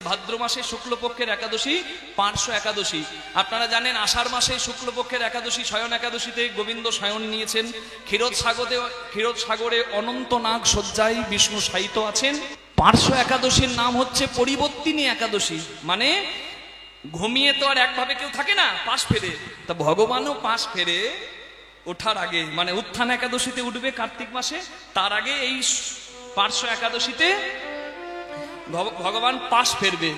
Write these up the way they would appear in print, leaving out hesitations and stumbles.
ভাদ্র মাসে শুক্লপক্ষের একাদশী পার্শ্ব একাদশী। আপনারা জানেন আষাঢ় মাসে শুক্লপক্ষের একাদশী শয়ন একাদশীতে গোবিন্দ শয়ন নিয়েছেন। ক্ষীরোদ সাগরে অনন্ত নাগ শয্যায় বিষ্ণু শায়িত আছেন। পার্শ্ব একাদশীর নাম হচ্ছে পরিবর্তিনী একাদশী, মানে ঘুমিয়ে তো আর একভাবে কেউ থাকে না, পাশ ফেরে। তা ভগবানও পাশ ফেরে ওঠার আগে, মানে উত্থান একাদশীতে উঠবে কার্তিক মাসে, তার আগে এই পার্শ্ব একাদশীতে ভগবান পাশ ফেরবে।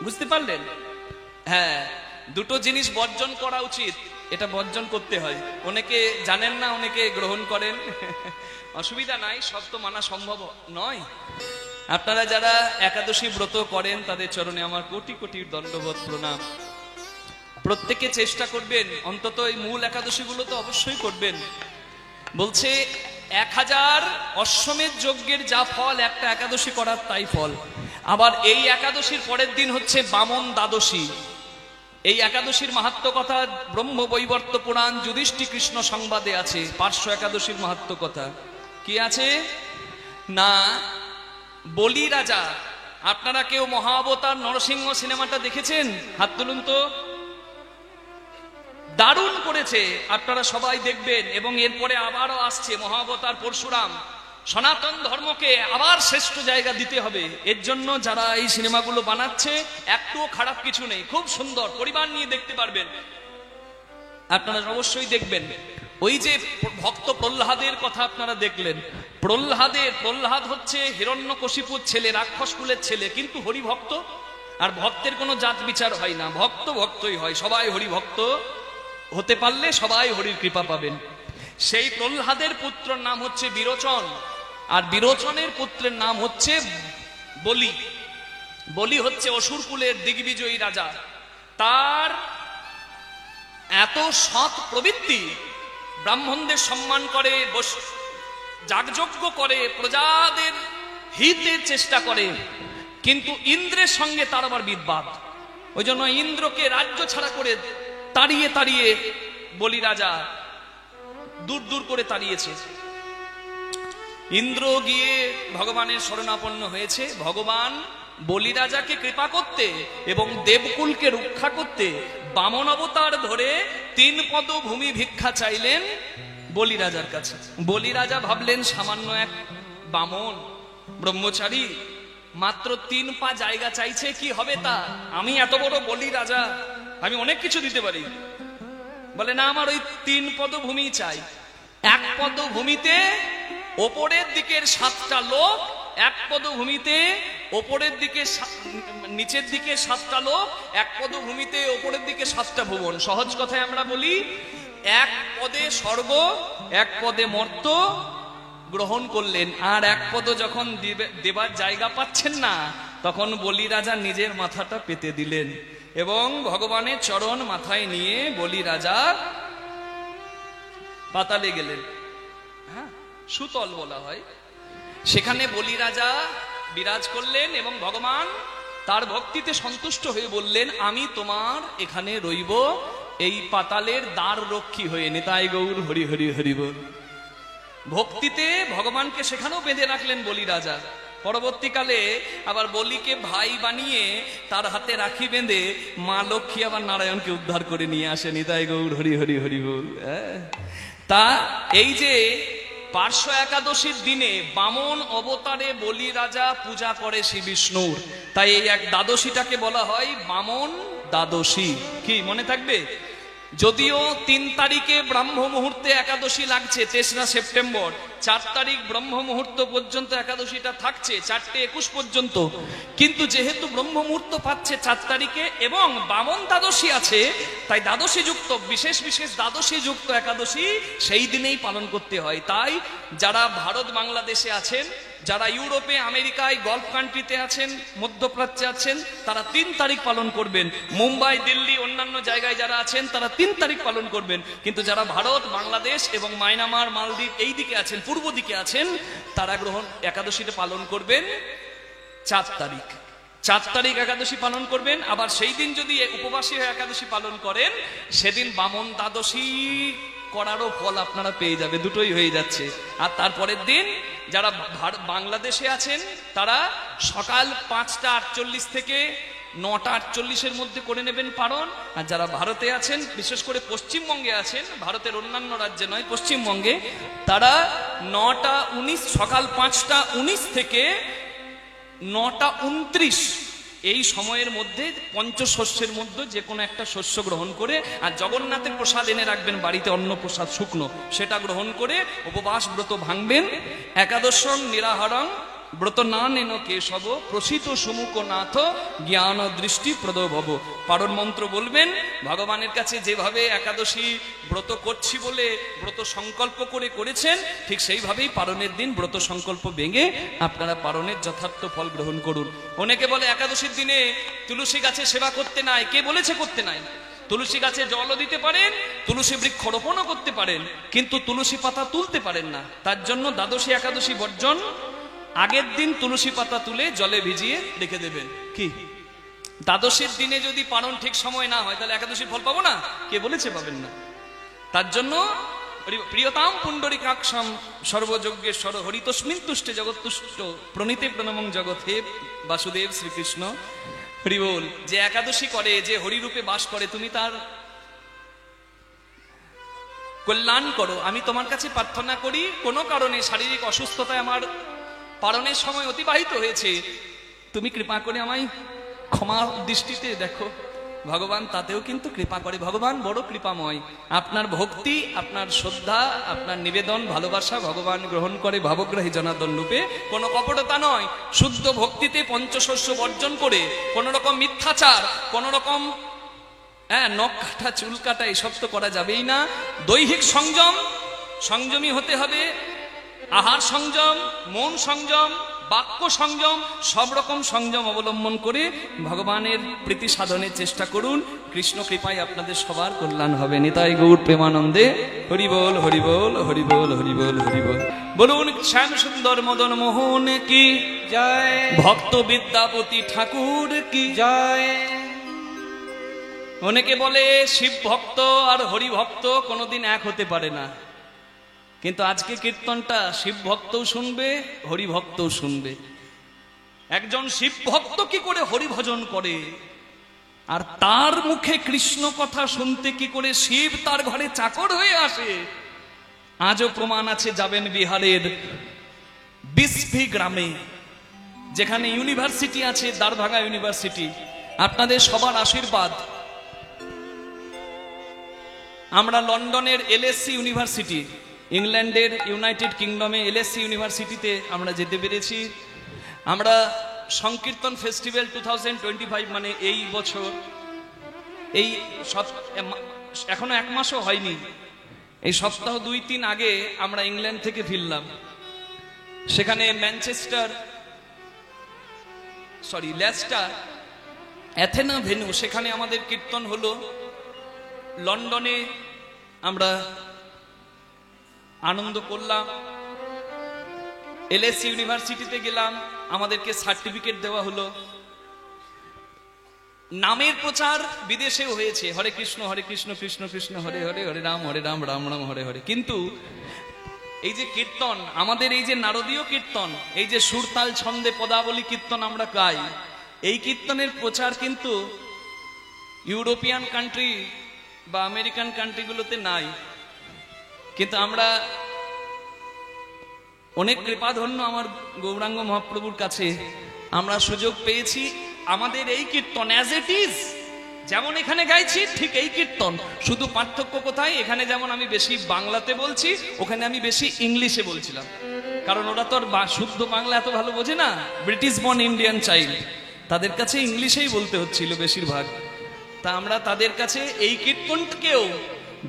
বুঝতে পারলেন? হ্যাঁ, দুটো জিনিস বর্জন করা উচিত, এটা বর্জন করতে হয়। অনেকে জানেন না, অনেকে গ্রহণ করেন, অসুবিধা নাই, সব তো মানা সম্ভব নয়। আপনারা যারা একাদশী ব্রত করেন তাদের চরণে আমার কোটি কোটি দণ্ডবোধ প্রণাম। প্রত্যেকে চেষ্টা করবেন, অন্তত এই মূল একাদশী গুলো তো অবশ্যই করবেন। বলছে 1000 অশ্বমেধ যজ্ঞের যা ফল একটা একাদশী করার তাই ফল। আবার এই একাদশীর পরের দিন হচ্ছে বামন দ্বাদশী। এই একাদশীর মাহাত্ম্য কথা ব্রহ্ম বৈবর্ত পুরাণ যুধিষ্ঠির কৃষ্ণ সংবাদে আছে। পার্শ্ব একাদশীর মাহাত্ম্য কথা কি আছে না, বলি রাজা, আপনারা কেউ মহাবতার নরসিংহ সিনেমাটা দেখেছেন? হাত তুলুন তো। দারুণ করেছে, আপনারা সবাই দেখবেন। এবং এরপরে আবারও আসছে মহাবতার পরশুরাম। সনাতন ধর্মকে আবার শ্রেষ্ঠ জায়গা দিতে হবে। এর জন্য যারা এই সিনেমাগুলো বানাচ্ছে একটুও খারাপ কিছু নেই, খুব সুন্দর, পরিবার নিয়ে দেখতে পারবেন, আপনারা অবশ্যই দেখবেন। ওই যে ভক্ত প্রহ্লাদের কথা আপনারা দেখলেন, প্রহ্লাদ হচ্ছে হিরণ্যকশিপুর ছেলে, রাক্ষস কুলের ছেলে, কিন্তু হরিভক্ত। আর ভক্তের কোনো জাত বিচার হয় না, ভক্ত ভক্তই হয়, সবাই হরিভক্ত হতে পারলে সবাই হরির কৃপা পাবেন। সেই প্রহ্লাদের পুত্রের নাম হচ্ছে বিরোচন, আর বিরোচনের পুত্রের নাম হচ্ছে বলি। বলি হচ্ছে অসুর কুলের দিগ্বিজয়ী রাজা। তার এত সৎ প্রবৃত্তি, ব্রাহ্মণদের সম্মান করে, যাগযজ্ঞ করে, প্রজাদের হিতের চেষ্টা করে, কিন্তু ইন্দ্রের সঙ্গে তার আবার বিবাদ। ওই জন্য ইন্দ্রকে রাজ্য ছাড়া করে তাড়িয়ে তাড়িয়ে বলি রাজা দূর দূর করে তাড়িয়েছে। ইন্দ্র গিয়ে ভগবানের শরণাপন্ন হয়েছে। ভগবান বলি রাজাকে কৃপা করতে এবং দেবকুলকে রক্ষা করতে বামন অবতার ধরে 3 পদ ভূমি ভিক্ষা চাইলেন বলি রাজার কাছে। বলি রাজা ভাবলেন সামান্য এক বামন ব্রহ্মচারী মাত্র 3 পা জায়গা চাইছে, কি হবে তা? আমি এত বড় বলি রাজা, আমি অনেক কিছু দিতে পারি। বলে না, আমার ওই 3 পদ ভূমি চাই। 1 পদ ভূমিতে ওপরের দিকের 7টা লোক, 1 পদ ভূমিতে ওপরের দিকে নিচের দিকে 7টা লোক, 1 পদ ভূমিতে ওপরের দিকে 7টা ভুবন। সহজ কথায় আমরা বলি 1 পদে স্বর্গ, 1 পদে মর্ত গ্রহণ করলেন। আর 1 পদ যখন দেবার জায়গা পাচ্ছেন না, তখন বলি রাজা নিজের মাথাটা পেতে দিলেন এবং ভগবানের চরণ মাথায় নিয়ে বলি রাজা পাতালে গেলেন। হ্যাঁ, সুতল বলা হয়। সেখানে বলি রাজা বিরাজ করলেন এবং ভগবান তার ভক্তিতে সন্তুষ্ট হয়ে বললেন, আমি তোমার এখানে রইব এই পাতালের দ্বার রক্ষী হয়ে। নিতাই গৌর হরি হরি হরি বল। ভক্তিতে ভগবানকে সেখানেও বেঁধে রাখলেন বলি রাজা। পরবর্তীকালে আবার বলিকে ভাই বানিয়ে তার হাতে রাখি বেঁধে মা লক্ষ্মী আবার নারায়ণকে উদ্ধার করে নিয়ে আসে। নিতাই গৌর হরি হরি হরি বল। তা এই যে পার্শ্ব একাদশীর দিনে বামন অবতারে বলি রাজা পূজা করে শ্রী বিষ্ণুর, তাই এই এক দ্বাদশীটাকে বলা হয় বামন দ্বাদশী। কি মনে থাকবে? যদিও 3 তারিখে ব্রাহ্ম মুহূর্তে একাদশী লাগছে, 3রা সেপ্টেম্বর, 4 তারিখ ব্রহ্ম মুহূর্ত পর্যন্ত একাদশীটা থাকছে, 4:21 পর্যন্ত, কিন্তু যেহেতু ব্রহ্ম মুহূর্ত পাচ্ছে 4 তারিখে এবং বামন দ্বাদশী আছে, তাই দ্বাদশী যুক্ত বিশেষ বিশেষ দ্বাদশী যুক্ত একাদশী সেই দিনেই পালন করতে হয়। তাই যারা ভারত বাংলাদেশে আছেন, যারা ইউরোপে আমেরিকায় গলফ কান্ট্রিতে আছেন, মধ্যপ্রাচ্যে আছেন, তারা 3 তারিখ পালন করবেন। মুম্বাই, দিল্লি, অন্যান্য জায়গায় যারা আছেন তারা 3 তারিখ পালন করবেন। কিন্তু যারা ভারত, বাংলাদেশ এবং মায়ানমার, মালদ্বীপ এই দিকে আছেন, পূর্ব দিকে আছেন, তারা একাদশীটা পালন করবেন 4 তারিখ। 4 তারিখ একাদশী পালন করবেন। আবার সেই দিন যদি উপবাসী হয়ে একাদশী পালন করেন, সেদিন বামন দ্বাদশী করারও ফল আপনারা পেয়ে যাবে, দুটোই হয়ে যাচ্ছে। আর তারপরের দিন যারা বাংলাদেশে আছেন তারা সকাল 5:48 থেকে 9:48 মধ্যে করে নেবেন পারণ। আর যারা ভারতে আছেন, বিশেষ করে পশ্চিমবঙ্গে আছেন, ভারতের অন্যান্য রাজ্যে নয়, পশ্চিমবঙ্গে, তারা 9:19 সকাল 5:19 থেকে 9:29 এই সময়ের মধ্যে পঞ্চশস্যের মধ্যে যে কোনো একটা শস্য গ্রহণ করে, আর জগন্নাথের প্রসাদ এনে রাখবেন বাড়িতে, অন্ন প্রসাদ শুকনো, সেটা গ্রহণ করে উপবাস ব্রত ভাঙবেন। একাদশং নিরাহারং ব্রত না নেন কেশব প্রসিত সুমুখ নাথ জ্ঞান দৃষ্টি প্রদভব। পারণ মন্ত্র বলবেন, ভগবানের কাছে যেভাবে একাদশী ব্রত করছি বলে ব্রত সংকল্প করে করেছেন, ঠিক সেইভাবেই পারণের দিন ব্রত সংকল্প ভেঙে আপনারা পারণের যথার্থ ফল গ্রহণ করুন। অনেকে বলে একাদশীর দিনে তুলসী গাছে সেবা করতে নাই। কে বলেছে করতে নাই? তুলসী গাছে জলও দিতে পারেন, তুলসী বৃক্ষ রোপণও করতে পারেন, কিন্তু তুলসী পাতা তুলতে পারেন না। তার জন্য দ্বাদশী একাদশী বর্জন, আগের দিন তুলসী পাতা তুলে জলে ভিজিয়ে রেখে দেবেন। কি দ্বাদশীর দিনে যদি পালন ঠিক সময় না হয় তাহলে একাদশীর ফল পাবো না? কে বলেছে পাবেন না? তার জন্য প্রিয়তাম পুণ্ডরিকাক্ষাম সর্বযজ্ঞেশ্বর হরিতস্মিন তুষ্টে জগৎতুষ্ট প্রণীতে প্রণমং জগৎ। হে বাসুদেব শ্রীকৃষ্ণ হরি বল। যে একাদশী করে, যে হরিরূপে বাস করে, তুমি তার কল্যাণ করো। আমি তোমার কাছে প্রার্থনা করি, কোনো কারণে শারীরিক অসুস্থতায় আমার পালনের সময় অতিবাহিত হয়েছে, তুমি কৃপা করে আমায় ক্ষমার দৃষ্টিতে দেখো। ভগবান তাতেও কিন্তু কৃপা করে। ভগবান বড় কৃপাময়। আপনার ভক্তি, আপনার শ্রদ্ধা, আপনার নিবেদন, ভালোবাসা ভগবান গ্রহণ করে ভাবগ্রাহী জনার্দন রূপে। কোনো কপটতা নয়, শুদ্ধ ভক্তিতে পঞ্চশস্য বর্জন করে, কোন রকম মিথ্যাচার, কোন রকম নখ কাটা চুল কাটা এসব তো করা যাবেই না। দৈহিক সংযম, সংযমী হতে হবে। আহার সংযম, মন সংযম, বাক্য সংযম, সব রকম সংযম অবলম্বন করে ভগবানের প্রীতি সাধনের চেষ্টা করুন। কৃষ্ণ কৃপায় আপনাদের সবার কল্যাণ হবে। নিতাই গৌর প্রেমানন্দে হরি বল, হরি বল, হরি বল, হরি বল, হরি বল। বলুন শ্যাম সুন্দর মদন মোহন কি জয়, ভক্ত বিদ্যাপতি ঠাকুর কি জয়। অনেকে বলে শিব ভক্ত আর হরি ভক্ত কোনোদিন এক হতে পারে না, কিন্তু আজকে কীর্তনটা শিব ভক্তও শুনবে, হরি ভক্তও শুনবে। একজন শিব ভক্ত কি করে হরি ভজন করে, আর তার মুখে কৃষ্ণ কথা শুনতে কি করে শিব তার ঘরে চাকর হয়ে আসে, আজও প্রমাণ আছে। যাবেন বিহারের বিসফি গ্রামে, যেখানে ইউনিভার্সিটি আছে, দ্বারভাঙা ইউনিভার্সিটি। আপনাদের সবার আশীর্বাদ আমরা লন্ডনের এলএসসি ইউনিভার্সিটি, ইংল্যান্ডের ইউনাইটেড কিংডমে এলএসসি ইউনিভার্সিটিতে আমরা যেতে পেরেছি। আমরা সংকীর্তন ফেস্টিভ্যাল 2025, মানে এই বছর, এই এখনো 1 মাসও হয়নি, এই সপ্তাহ 2-3 আগে আমরা ইংল্যান্ড থেকে ফিরলাম। সেখানে লেস্টার অ্যাথেনা ভেন্যু, সেখানে আমাদের কীর্তন হলো। লন্ডনে আমরা আনন্দ করলাম। এলএসসি ইউনিভার্সিটিতে গেলাম, আমাদেরকে সার্টিফিকেট দেওয়া হলো। নামের প্রচার বিদেশেও হয়েছে, হরে কৃষ্ণ কৃষ্ণ কৃষ্ণ হরে হরে, হরে রাম রাম রাম হরে হরে। কিন্তু এই যে কীর্তন, আমাদের এই যে নারদীয় কীর্তন, এই যে সুরতাল ছন্দে পদাবলী কীর্তন আমরা গাই, এই কীর্তনের প্রচার কিন্তু ইউরোপিয়ান কান্ট্রি বা আমেরিকান কান্ট্রিগুলোতে নাই। কিন্তু আমরা অনেক কৃপাধন্য আমার গৌরাঙ্গ মহাপ্রভুর কাছে আমরা সুযোগ পেয়েছি। আমাদের এই কীর্তন অ্যাজ ইট ইজ, যেমন এখানে গাইছি ঠিক এই কীর্তন, শুধু পার্থক্য কোথায়? এখানে যেমন আমি বেশি বাংলাতে বলছি, ওখানে আমি বেশি ইংলিশে বলছিলাম, কারণ ওরা তো আর শুদ্ধ বাংলা এত ভালো বোঝে না। ব্রিটিশ বর্ন ইন্ডিয়ান চাইল্ড, তাদের কাছে ইংলিশেই বলতে হচ্ছিল বেশিরভাগ। তা আমরা তাদের কাছে এই কীর্তনকেও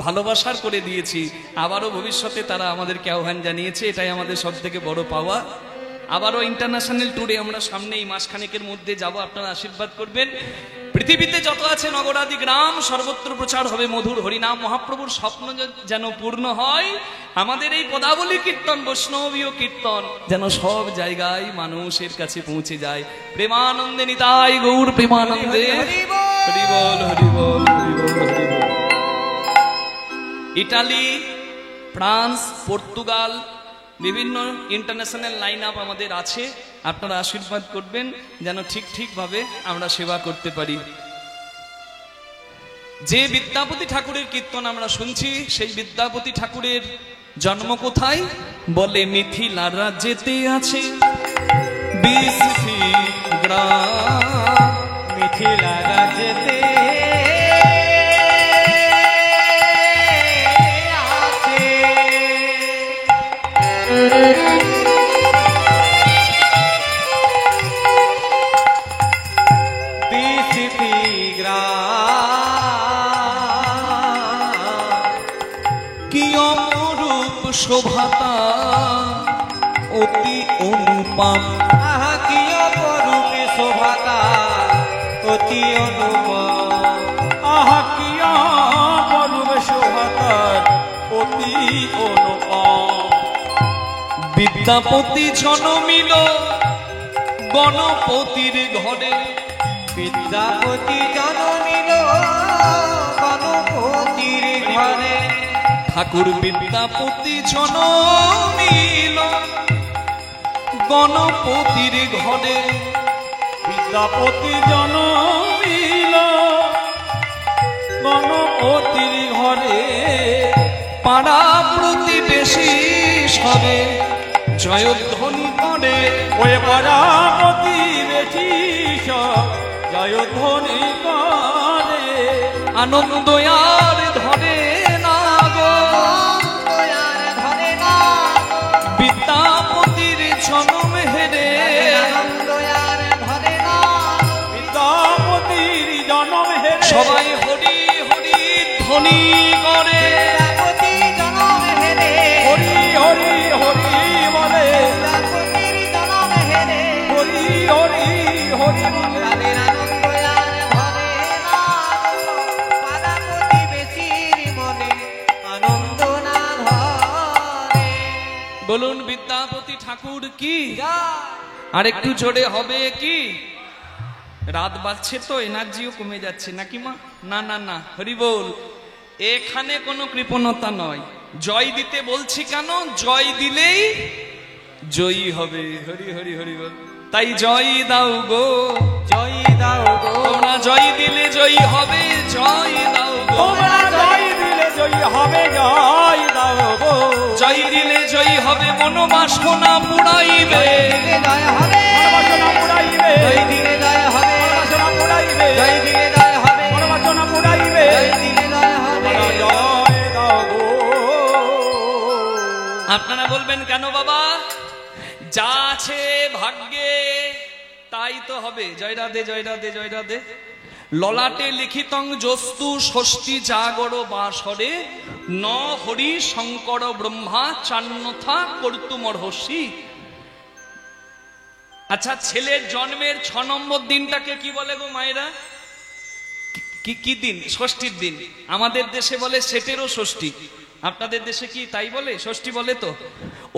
ভালোবাসার করে দিয়েছি। আবারও ভবিষ্যতে তারা আমাদেরকে আহ্বান জানিয়েছে, এটাই আমাদের সব থেকে বড় পাওয়া। আবারও ইন্টারন্যাশনাল ট্যুরে আমরা সামনে এই মাসখানেকের মধ্যে যাব, আপনারা আশীর্বাদ করবেন। পৃথিবীতে যত আছে নগরাদি গ্রাম, সর্বত্র প্রচার হবে মধুর হরিনাম। মহাপ্রভুর স্বপ্ন যেন পূর্ণ হয়, আমাদের এই পদাবলী কীর্তন, বৈষ্ণবীয় কীর্তন যেন সব জায়গায় মানুষের কাছে পৌঁছে যায়। প্রেমানন্দে নিতাই গৌর প্রেমানন্দে হরি বল, হরি বল, হরি বল, হরি বল। ইটালি ফ্রান্স, পর্তুগাল, বিভিন্ন ইন্টারন্যাশনাল লাইন আপ আমাদের আছে। আপনারা আশীর্বাদ করবেন যেন ঠিকভাবে আমরা সেবা করতে পারি। যে বিদ্যাপতি ঠাকুরের কীর্তন আমরা শুনছি, সেই বিদ্যাপতি ঠাকুরের জন্ম কোথায়? বলে মিথিলা রাজ্যেতে আছে 20টি গ্রাম। মিথিলা রাজ্যেতে আছে 20টি গ্রাম। কি অপরূপ শোভাতা অতি অনুপম। আহা কি অপরূপ শোভাতা অতি অনুপম। আহা কি অপরূপ শোভাতা অতি অনুপম। বিদ্যাপতি জন্মিল গণপতির ঘরে। বিদ্যাপতি জন্মিল গণপতির ঘরে। ঠাকুর বিদ্যাপতি জন্মিল গণপতির ঘরে। বিদ্যাপতি জন্মিল গণপতির ঘরে। পাড়া প্রতিবেশী সবে জয়ধ্বনি করে। ওই পাড়াপতি বেশি জয়ধ্বনি করে। আনন্দ আর ধরে না গো, ধরে না বিদ্যাপতির জন্ম হেরে। আনন্দ আর ধরে না বিদ্যাপতির জন্ম হেরে সবাই হরি হরি ধ্বনি করে। বিদ্যাপতি জনম হেরে। হরি হরি হরি বলে। বিদ্যাপতির জনম হেরে। হরি হরি হরি বলে। তাদের আনন্দ আর ধরে না পাড়া প্রতিবেশীর মনে আনন্দ না ধরে। বলুন বিদ্যাপতি ঠাকুর কি? জয়। আর একটু জোরে হবে কি? রাত বাড়ছে তো এনার্জিও কমে যাচ্ছে নাকি মা? না না না, হরি বল। এখানে কোনো কৃপণতা নয়। জয় দিতে বলছি কেন? জয় দিলেই জয়ী হবে। হরি হরি হরি বল। তাই জয় দাও গো, জয় দাও গো। তোমরা জয় দিলে জয়ী হবে। জয় দাও গো, তোমরা জয় দিলে জয়ী হবে। জয় দাও গো। জয় দিলে জয়ী হবে। মনোবাসনা পুড়াইবে। দিলে জয় হবে। মনোবাসনা পুড়াইবে। জয় দিলে জয় হবে। মনোবাসনা পুড়াইবে। জয় দিলে জয় হবে। মনোবাসনা পুড়াইবে। জয় দিলে জয় হবে। জয় দাও গো। আপনারা বলবেন কেন বাবা? যা আছে ভাগ্যে তাই তো হবে। জয় রাধে জয় রাধে জয় রাধে। ললাটে লিখিতং যস্তু ষষ্ঠী জাগর বাসরে ন হরি শঙ্কর ব্রহ্মা চান্নথা কর্তুমর্হসি। আচ্ছা, ছেলের জন্মের 6 নম্বর দিনটাকে কি বলে গো মায়েরা? কি দিন? ষষ্ঠীর দিন। আমাদের দেশে বলে সেটেরও ষষ্ঠী। আপনাদের দেশে কি তাই বলে? ষষ্ঠী বলে তো।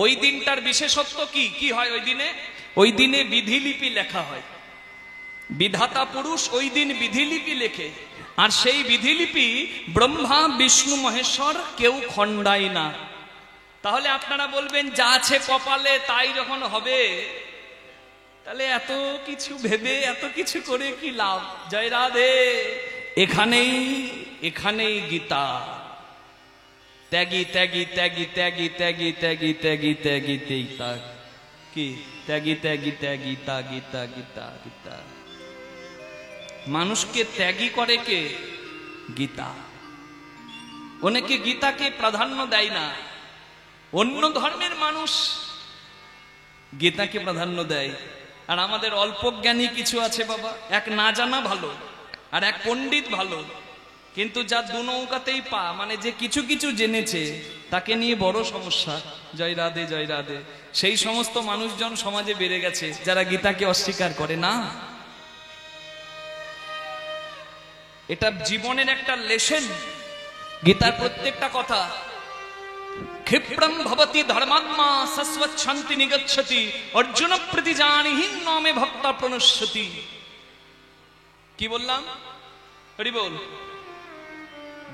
ওই দিনটার বিশেষত্ব কি? কি হয় ওই দিনে? ওই দিনে বিধিলিপি লেখা হয়। বিধাতা পুরুষ ওই দিন বিধিলিপি লেখে। আর সেই বিধিলিপি ব্রহ্মা বিষ্ণু মহেশ্বর কেউ খণ্ডায় না। তাহলে আপনারা বলবেন যা আছে কপালে তাই যখন হবে, তাহলে এত কিছু ভেবে এত কিছু করে কি লাভ? জয় রাধে। এখানেই গীতা। ত্যাগী ত্যাগী ত্যাগী ত্যাগী ত্যাগী ত্যাগী ত্যাগী ত্যাগী ত্যাগী কি ত্যাগী ত্যাগী ত্যাগী তা গীতা গীতা গীতা। মানুষকে ত্যাগী করে কে? গীতা। অনেকে গীতাকে প্রাধান্য দেয় না। অন্য ধর্মের মানুষ গীতাকে প্রাধান্য দেয়। আর আমাদের অল্প জ্ঞানী কিছু আছে বাবা, এক না জানা ভালো আর এক পণ্ডিত ভালো। কিন্তু যা দু নৌকাতেই পা, মানে যে কিছু কিছু জেনেছে তাকে নিয়ে বড় সমস্যা। জয় রাধে জয় রাধে। সেই সমস্ত মানুষজন সমাজে বেড়ে গেছে যারা গীতাকে অস্বীকার করে না। এটা জীবনের একটা লেসন। গীতার প্রত্যেকটা কথা। ক্ষিপ্রম ভবতি ধর্মাত্মা শাশ্বত শান্তি নিগচ্ছতি অর্জুন প্রতি জানিহীন নামে ভক্তা প্রণশ্যতি। কি বললাম? হরি বল।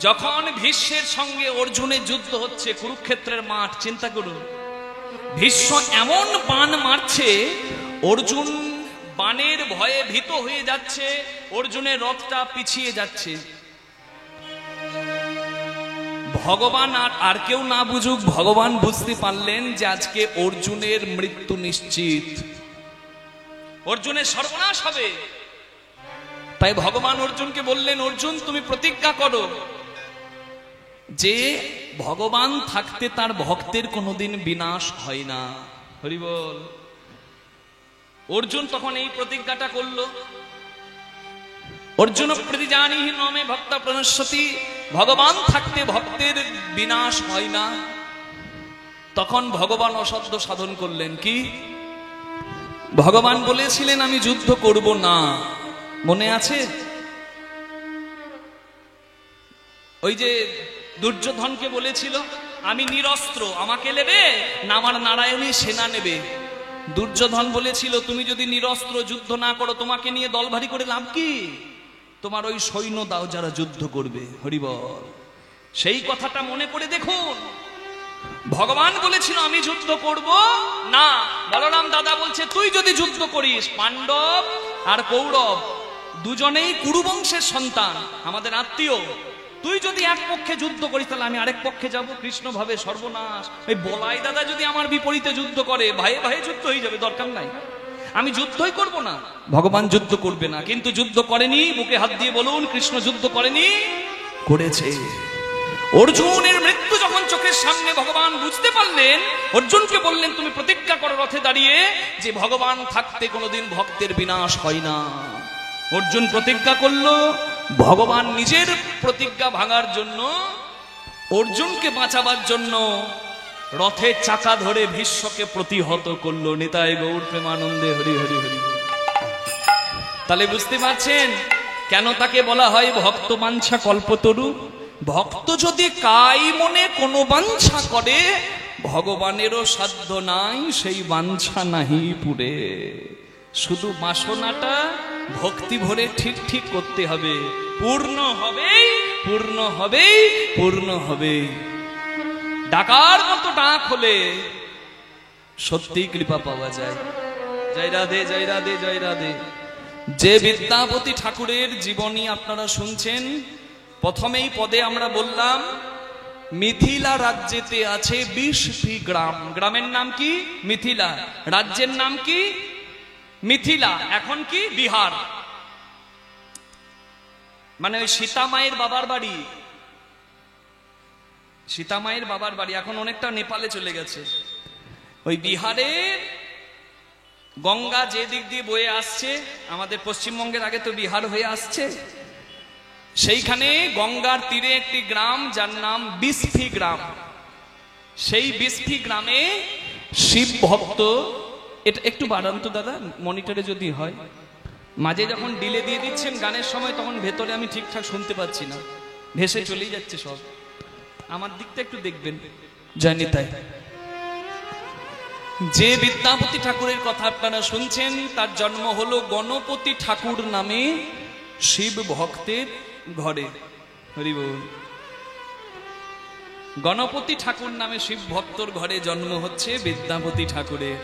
যখন ভীষ্মের সঙ্গে অর্জুনের যুদ্ধ হচ্ছে কুরুক্ষেত্রের মাঠ, চিন্তা করুন, ভীষ্ম এমন বাণ মারছে, অর্জুন বাণের ভয়ে ভীত হয়ে যাচ্ছে, অর্জুনের রথটা পিছিয়ে যাচ্ছে। ভগবান আর কেউ না বুঝুক, ভগবান বুঝতে পারলেন যে আজকে অর্জুনের মৃত্যু নিশ্চিত, অর্জুনের সর্বনাশ হবে। তাই ভগবান অর্জুনকে বললেন, অর্জুন তুমি প্রতিজ্ঞা করো যে ভগবান থাকতে তার ভক্তের কোনোদিন বিনাশ হয় না। হরি বল। অর্জুন তখন এই প্রতিজ্ঞাটা করলো। অর্জুন প্রতিজানিহি নমে ভক্ত প্রণশ্যতি, ভগবান থাকতে ভক্তের বিনাশ হয় না। তখন ভগবান অসাধ্য সাধন করলেন। কি? ভগবান বলেছিলেন আমি যুদ্ধ করব না, মনে আছে? ওই যে দুর্যোধনকে বলেছিল আমি নিরস্ত্র, আমাকে নেবে না আমার নারায়ণী সেনা নেবে। দুর্যোধন বলেছিল তুমি যদি নিরস্ত্র যুদ্ধ না করো, তোমাকে নিয়ে দল ভারী করে লাভ কি? তোমার ওই সৈন্য দাও যারা যুদ্ধ করবে। হরিবল। সেই কথাটা মনে করে দেখুন, ভগবান বলেছিল আমি যুদ্ধ করব না, বলরাম দাদা বলছে তুই যদি যুদ্ধ করিস, পাণ্ডব আর কৌরব দুজনেই কুরুবংশের সন্তান, আমাদের আত্মীয়, তুই যদি এক পক্ষে যুদ্ধ করিস তাহলে আমি আরেক পক্ষে যাব, কৃষ্ণ ভাবে সর্বনাশ। ওই বলাই দাদা যদি আমার বিপরীতে যুদ্ধ করে, ভাইয়ে ভাইয়ে যুদ্ধ হয়ে যাবে, দরকার নাই, আমি যুদ্ধই করব না। ভগবান যুদ্ধ করবে না, কিন্তু যুদ্ধ করেনি। বুকে হাত দিয়ে বলুন, কৃষ্ণ যুদ্ধ করেনি? করেছে। অর্জুনের মৃত্যু যখন চোখের সামনে ভগবান বুঝতে পারলেন, অর্জুনকে বললেন তুমি প্রতিজ্ঞা করো রথে দাঁড়িয়ে যে ভগবান থাকতে কোনোদিন ভক্তের বিনাশ হয় না। অর্জুন প্রতিজ্ঞা করলো। ভগবান নিজের প্রতিজ্ঞা ভাঙার জন্য, অর্জুনকে বাঁচাবার জন্য রথের চাকা ধরে ভীষ্মকে প্রতিহত করলো। নিতাই গৌর প্রেমানন্দে হরি হরি হরি। তাহলে বুঝতে পারছেন কেন তাকে বলা হয় ভক্ত বাঞ্ছা কল্পতরু? ভক্ত যদি কাই মনে কোনো বাঞ্ছা করে, ভগবানেরও সাধ্য নাই সেই বাঞ্ছা নাহি পুরে। শুধু বাসনাটা ভক্তি ভরে ঠিক ঠিক করতে হবে, পূর্ণ হবে, পূর্ণ হবে, পূর্ণ হবে। ডাকার মতো ডাক হলে সত্যি কৃপা পাওয়া যায়। জয় রাধে, জয় রাধে, জয় রাধে। যে বিদ্যাপতি ঠাকুরের জীবনী আপনারা শুনছেন, প্রথমেই পদে আমরা বললাম মিথিলা রাজ্যেতে আছে 20টি গ্রাম। গ্রামের নাম কি? মিথিলা। রাজ্যের নাম কি? মিথিলা। এখন কি? বিহার। মানে ওই সীতা মায়ের বাবার বাড়ি, সীতা মায়ের বাবার বাড়ি এখন অনেকটা নেপালে চলে গেছে। ওই বিহারে গঙ্গা যে দিক দিয়ে বয়ে আসছে, আমাদের পশ্চিমবঙ্গের আগে তো বিহার হয়ে আসছে, সেইখানে গঙ্গার তীরে একটি গ্রাম যার নাম বিস্ফি গ্রাম। সেই বিস্ফি গ্রামে শিব ভক্ত, এটা একটু বাড়ান তো দাদা, মনিটরে যদি হয়। মাঝে যখন ডিলে দিয়ে দিচ্ছেন গানের সময়, তখন ভেতরে আমি ঠিকঠাক শুনতে পাচ্ছি না, ভেসে চলেই যাচ্ছে সব। আমার দিকটা একটু দেখবেন। জানি তাই যে বিদ্যাপতি ঠাকুরের কথা আপনারা শুনছেন, তার জন্ম হলো গণপতি ঠাকুর নামে শিব ভক্তের ঘরে। হরি বল। গণপতি ঠাকুর নামে শিব ভক্তর ঘরে জন্ম হচ্ছে বিদ্যাপতি ঠাকুরের।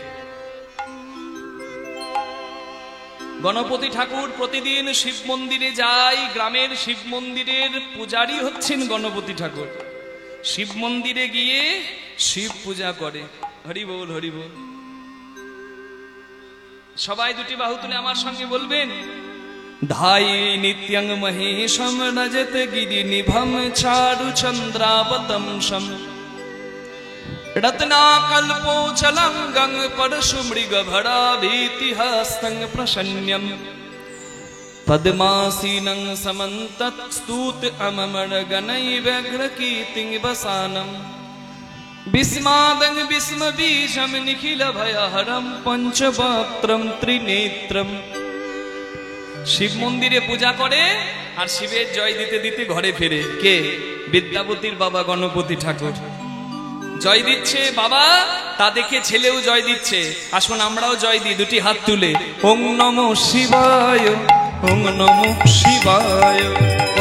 গণপতি ঠাকুর প্রতিদিন শিব মন্দিরে যায়। গ্রামের শিব মন্দিরের পূজারী হচ্ছেন গণপতি ঠাকুর। শিব মন্দিরে গিয়ে শিব পূজা করে। হরি বল, হরি বল। সবাই দুটি বাহু তুলে আমার সঙ্গে বলবেন, ধাই নিত্যং মহেশম রজত গিরি নিভম চারু চন্দ্রাবতংশম রত্নাকল্পোচলঙ্গং পরশু মৃগ ভরা ভীতিহস্তং প্রসন্ন্যম পদ্মাসীনং সমন্তত স্তূত অমমর গণৈ ব্যঘ্র কীর্তিং বসানম বিস্মাদং বিস্ম বীজম নিখিল ভয়হরম পঞ্চবক্ত্রম ত্রিনেত্রম। শিব মন্দিরে পূজা করে আর শিবের জয় দিতে দিতে ঘরে ফেরে। কে? বিদ্যাপতির বাবা গণপতি ঠাকুর জয় দিচ্ছে বাবা, তা দেখে ছেলেও জয় দিচ্ছে। আসুন আমরাও জয় দিই, দুটি হাত তুলে। ওং নমঃ শিবায়, ওং নমঃ শিবায়,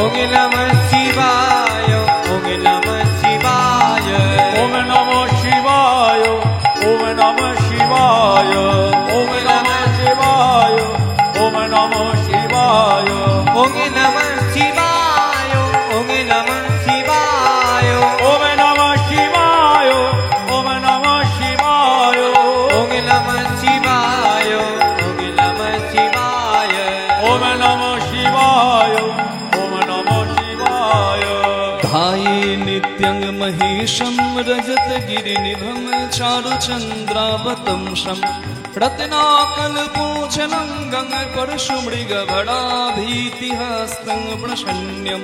ওং নমঃ শিবায়, শিবায় ওম নমঃ শিবায় ওম নমঃ শিবায় ওং নমঃ শিবায় ওং নমঃ শিবায় ওম নমঃ শিবায় ওম নমঃ শিবায় ওং নমঃ শিবায় ওং নমঃ শিবায় ওম নমঃ শিবায় ওম নমঃ শিবায় ধায়ে নিত্যং মহেশম রজত গিরিনিভম চারুচন্দ্রাবতংশম রত্নাকল্পোচনং গঙ্গ পরশুমৃগভড়াভীতিহস্तं প্রসন্ন্যম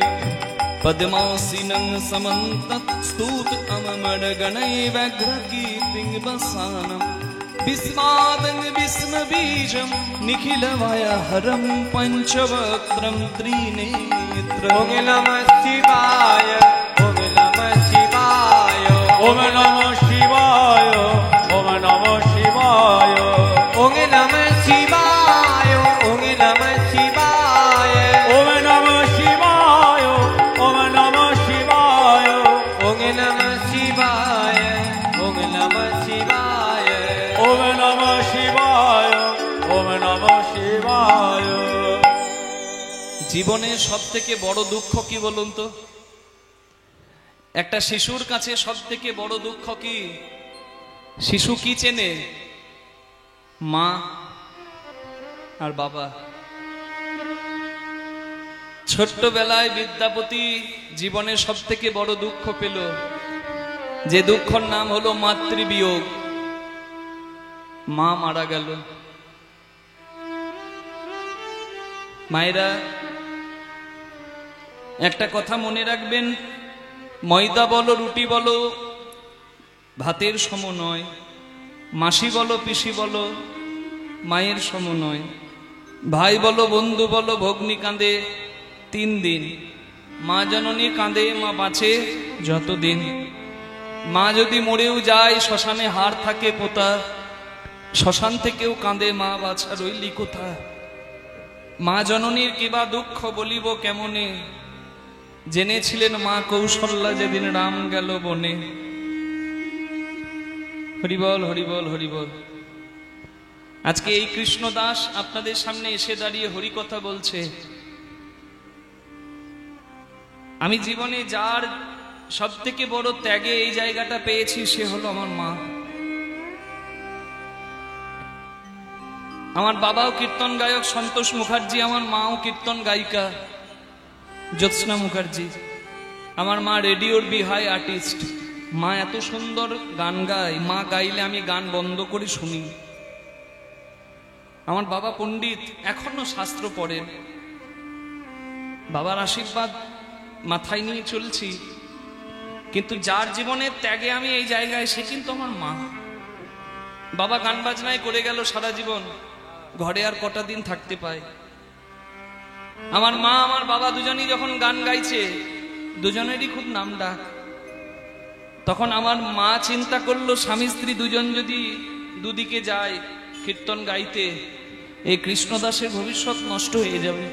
পদ্মাসীনং সমন্তৎ स्तूत अममडगणैव्यघ्रकीर्तिं वसानं विस्मादं विस्मबीजं निखिलवयहरं पञ्चवक्त्रं त्रिनेत्रम् ওং নমঃ শিবায় ওং নমঃ শিবায় ওম নমঃ শিবায় ওম নমঃ শিবায় ওং নমঃ শিবায় ওং নমঃ শিবায় ওম নমঃ শিবায় ওম নমঃ শিবায় ওং নমঃ শিবায় ওং নমঃ শিবায় ওম নমঃ শিবায় ওম নমঃ শিবায় জীবনের সব থেকে বড় দুঃখ কি বলুন তো? একটা শিশুর কাছে সব থেকে বড় দুঃখ কি? শিশু কি চেনে? মা আর বাবা। ছোট্টবেলায় বিদ্যাপতি জীবনের সব থেকে বড় দুঃখ পেল, যে দুঃখর নাম হলো মাতৃবিয়োগ। মা মারা গেল। মায়েরা একটা কথা মনে রাখবেন, ময়দা বলো রুটি বলো ভাতের সম নয়, মাসি বলো পিসি বলো মায়ের সম নয়, ভাই বলো বন্ধু বলো ভগ্নী কাঁদে 3 দিন, মা জননী কাঁদে মা বাঁচে যতদিন। মা যদি মরেও যায় শ্মশানে হাড় থাকে পোতা, শ্মশান থেকেও কাঁদে মা বাছা রইলি কোথা। মা জননীর কিবা দুঃখ বলিব কেমনে, জেনেছিলেন মা কৌশল্যা যেদিন রাম গেল বনে। হরিবল হরিবল হরিবল। আজকে এই কৃষ্ণদাস আপনাদের সামনে এসে দাঁড়িয়ে হরি কথা বলছে। আমি জীবনে যার সব থেকে বড় ত্যাগে এই জায়গাটা পেয়েছি সে হলো আমার মা। আমার বাবাও কীর্তন গায়ক সন্তোষ মুখার্জি, আমার মাও কীর্তন গায়িকা জ্যোৎস্না মুখার্জি। আমার মা রেডিওর বিহাই আর্টিস্ট। মা এত সুন্দর গান গায়, মা গাইলে আমি গান বন্ধ করে শুনি। আমার বাবা পণ্ডিত, এখনো শাস্ত্র পড়েন। বাবার আশীর্বাদ মাথায় নিয়ে চলছি, কিন্তু যার জীবনের ত্যাগে আমি এই জায়গায় সে কিন্তু আমার মা। বাবা গান বাজনায় করে গেল সারা জীবন, ঘরে আর কটা দিন থাকতে পায়। আমার মা আমার বাবা দুজনেই যখন গান গাইছে, দুজনেরই খুব নাম ডাক। তখন আমার মা চিন্তা করলো স্বামী স্ত্রী দুজন যদি দুদিকে যায় কীর্তন গাইতে, এই কৃষ্ণদাসের ভবিষ্যৎ নষ্ট হয়ে যাবে।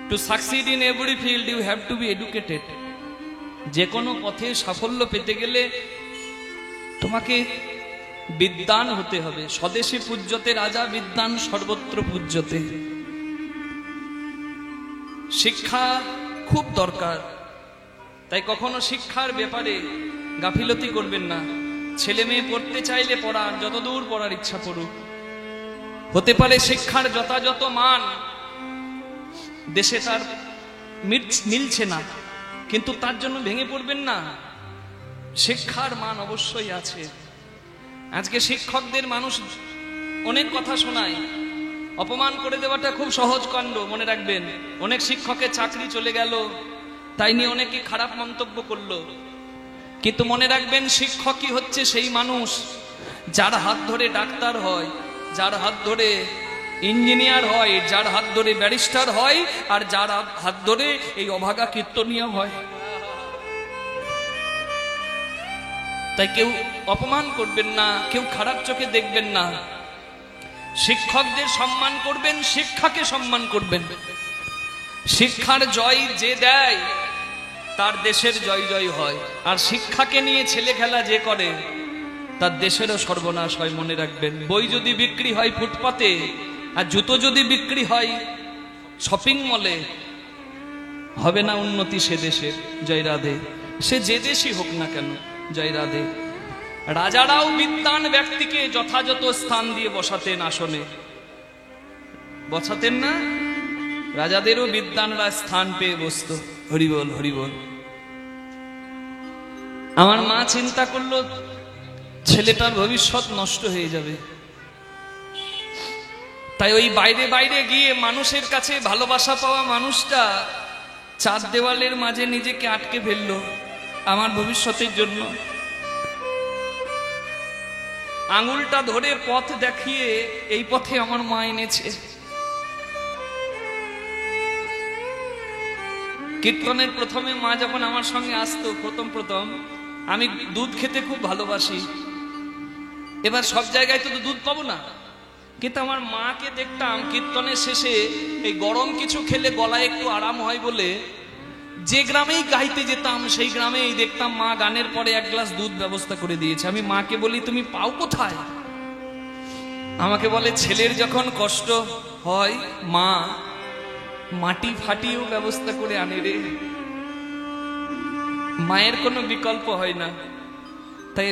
To succeed in every field you have to be educated. যে কোনো পথে সাফল্য পেতে গেলে তোমাকে বিদ্বান হতে হবে। স্বদেশে পূজ্যতে রাজা, বিদ্বান সর্বত্র পূজ্যতে। শিক্ষা খুব দরকার, তাই কখনো শিক্ষার ব্যাপারে গাফিলতি করবেন না। ছেলে মেয়ে পড়তে চাইলে পড়ার, যতদূর পড়ার ইচ্ছা পড়ুক। হতে পারে শিক্ষার যথাযথ মান দেশে তার মিলছে না, কিন্তু তার জন্য ভেঙে পড়বেন না। শিক্ষার মান অবশ্যই আছে। আজকে শিক্ষকদের মানুষ অনেক কথা শোনায়, অপমান করে দেওয়াটা খুব সহজ কাণ্ড। মনে রাখবেন, অনেক শিক্ষকের চাকরি চলে গেল, তাই নিয়ে অনেকে খারাপ মন্তব্য করলো, কিন্তু মনে রাখবেন শিক্ষকই হচ্ছে সেই মানুষ যার হাত ধরে ডাক্তার হয়, যার হাত ধরে ইঞ্জিনিয়ার হয়, যার হাত ধরে ব্যারিস্টার হয়, আর যার হাত ধরে এই অভাগা কীর্তনীয় হয়। তাই কেউ অপমান করবেন না, কেউ খারাপ চোখে দেখবেন না। শিক্ষকদের সম্মান করবেন, শিক্ষাকে সম্মান করবেন। শিক্ষার জয় যে দেয় তার দেশের জয় জয় হয়, আর শিক্ষাকে নিয়ে ছেলে খেলা যে করে তার দেশেরও সর্বনাশ হয়, মনে রাখবেন। বই যদি বিক্রি হয় ফুটপাতে আর জুতো যদি বিক্রি হয় শপিং মলে, হবে না উন্নতি সে দেশের। জয় রাধে। সে যে দেশই হোক না কেন, জয় রাধে। রাজারাও বিদ্বান ব্যক্তিকে যথাযথ স্থান দিয়ে বসাতেন, আসনে বসাতেন না? রাজাদেরও বিদ্বানরা স্থান পেয়ে বসত। হরিবল হরিবল। আমার মা চিন্তা করলো ছেলেটার ভবিষ্যৎ নষ্ট হয়ে যাবে, তাই ওই বাইরে বাইরে গিয়ে মানুষের কাছে ভালোবাসা পাওয়া মানুষটা চার দেওয়ালের মাঝে নিজেকে আটকে ফেললো আমার ভবিষ্যতের জন্য। আঙুলটা ধরে পথ দেখিয়ে এই পথে আমার মা এনেছে। কীর্তনের প্রথমে মা যখন আমার সঙ্গে আসতো, প্রথম আমি দুধ খেতে খুব ভালোবাসি। এবার সব জায়গায় তো দুধ পাবো না, কিন্তু আমার মাকে দেখতাম কীর্তনের শেষে এই গরম কিছু খেলে গলায় একটু আরাম হয় বলে যে গ্রামেই গাইতে যেতাম সেই গ্রামেই দেখতাম মা গানের পরে এক গ্লাস দুধ ব্যবস্থা করে দিয়েছে। আমি মাকে বলি, তুমি পাও কোথায়? আমাকে বলে, ছেলের যখন কষ্ট হয় মা মাটি ফাটিয়েও ব্যবস্থা করে আনে রে। মায়ের কোনো বিকল্প হয় না। তাই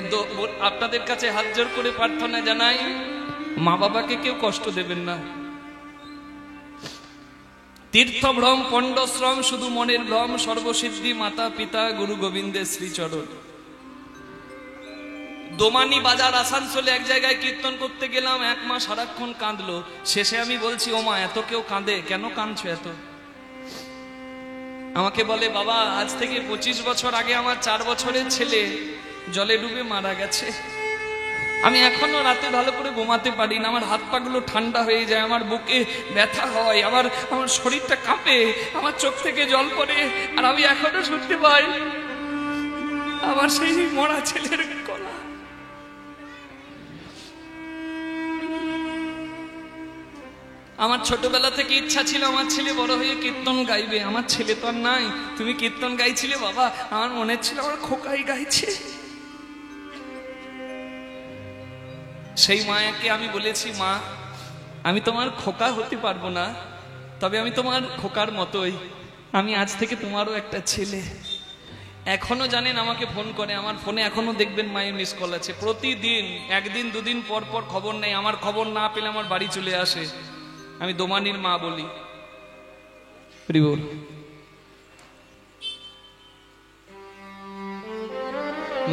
আপনাদের কাছে হাত জোর করে প্রার্থনা জানাই, মা বাবাকে কেউ কষ্ট দেবেন না। তীর্থভ্রম পণ্ডশ্রম শুধু মনের ভ্রম, সর্বসিদ্ধি মাতা পিতা গুরু গোবিন্দের শ্রীচরণ। দোমানি বাজার আসানসোলে এক জায়গায় কীর্তন করতে গেলাম, এক মা সারাক্ষণ কাঁদলো। শেষে আমি বলছি, ও মা এত কেউ কাঁদে কেন, কাঁদছো এত? আমাকে বলে, বাবা আজ থেকে 25 বছর আগে আমার 4 বছরের ছেলে জলে ডুবে মারা গেছে। আমি এখনো রাতে ভালো করে ঘুমাতে পারি না, আমার হাত পাগুলো ঠান্ডা হয়ে যায়, আমার বুকে ব্যথা হয়, আমার শরীরটা কাঁপে, আমার চোখ থেকে জল পড়ে, আর আমি এখনো শুনতে পাই আমার সেই মরা ছেলের গলা। আমার ছোটবেলা থেকে ইচ্ছা ছিল আমার ছেলে বড় হয়ে কীর্তন গাইবে। আমার ছেলে তো আর নাই। তুমি কীর্তন গাইছিলে বাবা? আমার মনে ছিল আমার খোকাই গাইছে। সেই মায়াকে আমি বলেছি, মা আমি তোমার খোকা হতে পারবো না, তবে আমি তোমার খোকার মতোই, আমি আজ থেকে তোমারও একটা ছেলে। এখনো জানেন আমাকে ফোন করে, আমার ফোনে এখনো দেখবেন মায়ের মিস কল আছে। প্রতিদিন একদিন দুদিন পর পর খবর নেই, আমার খবর না পেলে আমার বাড়ি চলে আসে। আমি দোমানির মা বলি।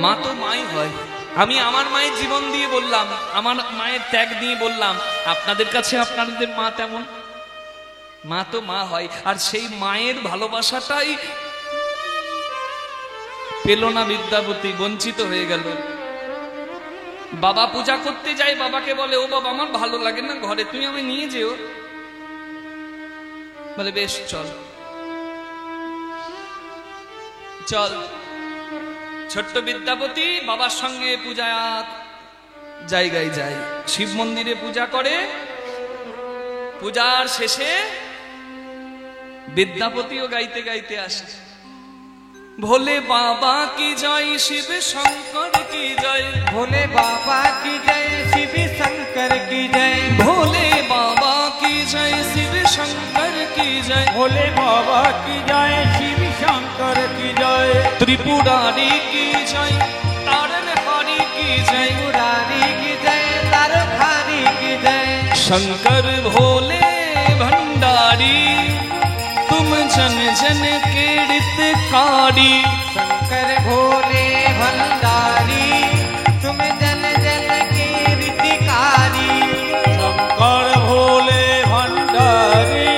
মা তো মাই হয়। আমি আমার মায়ের জীবন দিয়ে বললাম, আমার মায়ের ত্যাগ দিয়ে বললাম, আপনাদের কাছে আপনাদের মা তেমন। মা তো মা হয়, আর সেই মায়ের ভালোবাসাটাই পেল না বিদ্যাপতি, বঞ্চিত হয়ে গেল। বাবা পূজা করতে যায়, বাবাকে বলে, ও বাবা আমার ভালো লাগে না ঘরে, তুমি আমি নিয়ে যেও। বলে বেশ চল চল। ছোট্ট বিদ্যাপতি বাবার সঙ্গে পূজা জায়গায় যায়, শিব মন্দিরে পূজা করে। পূজার শেষে বিদ্যাপতিও গাইতে গাইতে আসে, ভোলে বাবা কি জয়, শিব শঙ্কর কি জয়, भोले बाबा की जय, शिव शंकर की जय, भोले बाबा की जय, शिव शंकर की जय, भोले बाबा की जय, शिव शंकर की जय, त्रिपुरारी की जय, तारनहारी की जय, मुरारी की जय, तारखारी की जय, शंकर भोले भंडारी, तुम जन जन के हितकारी, शंकर भोले भंडारी, तुम जन जन के हितकारी, शंकर भोले भंडारी,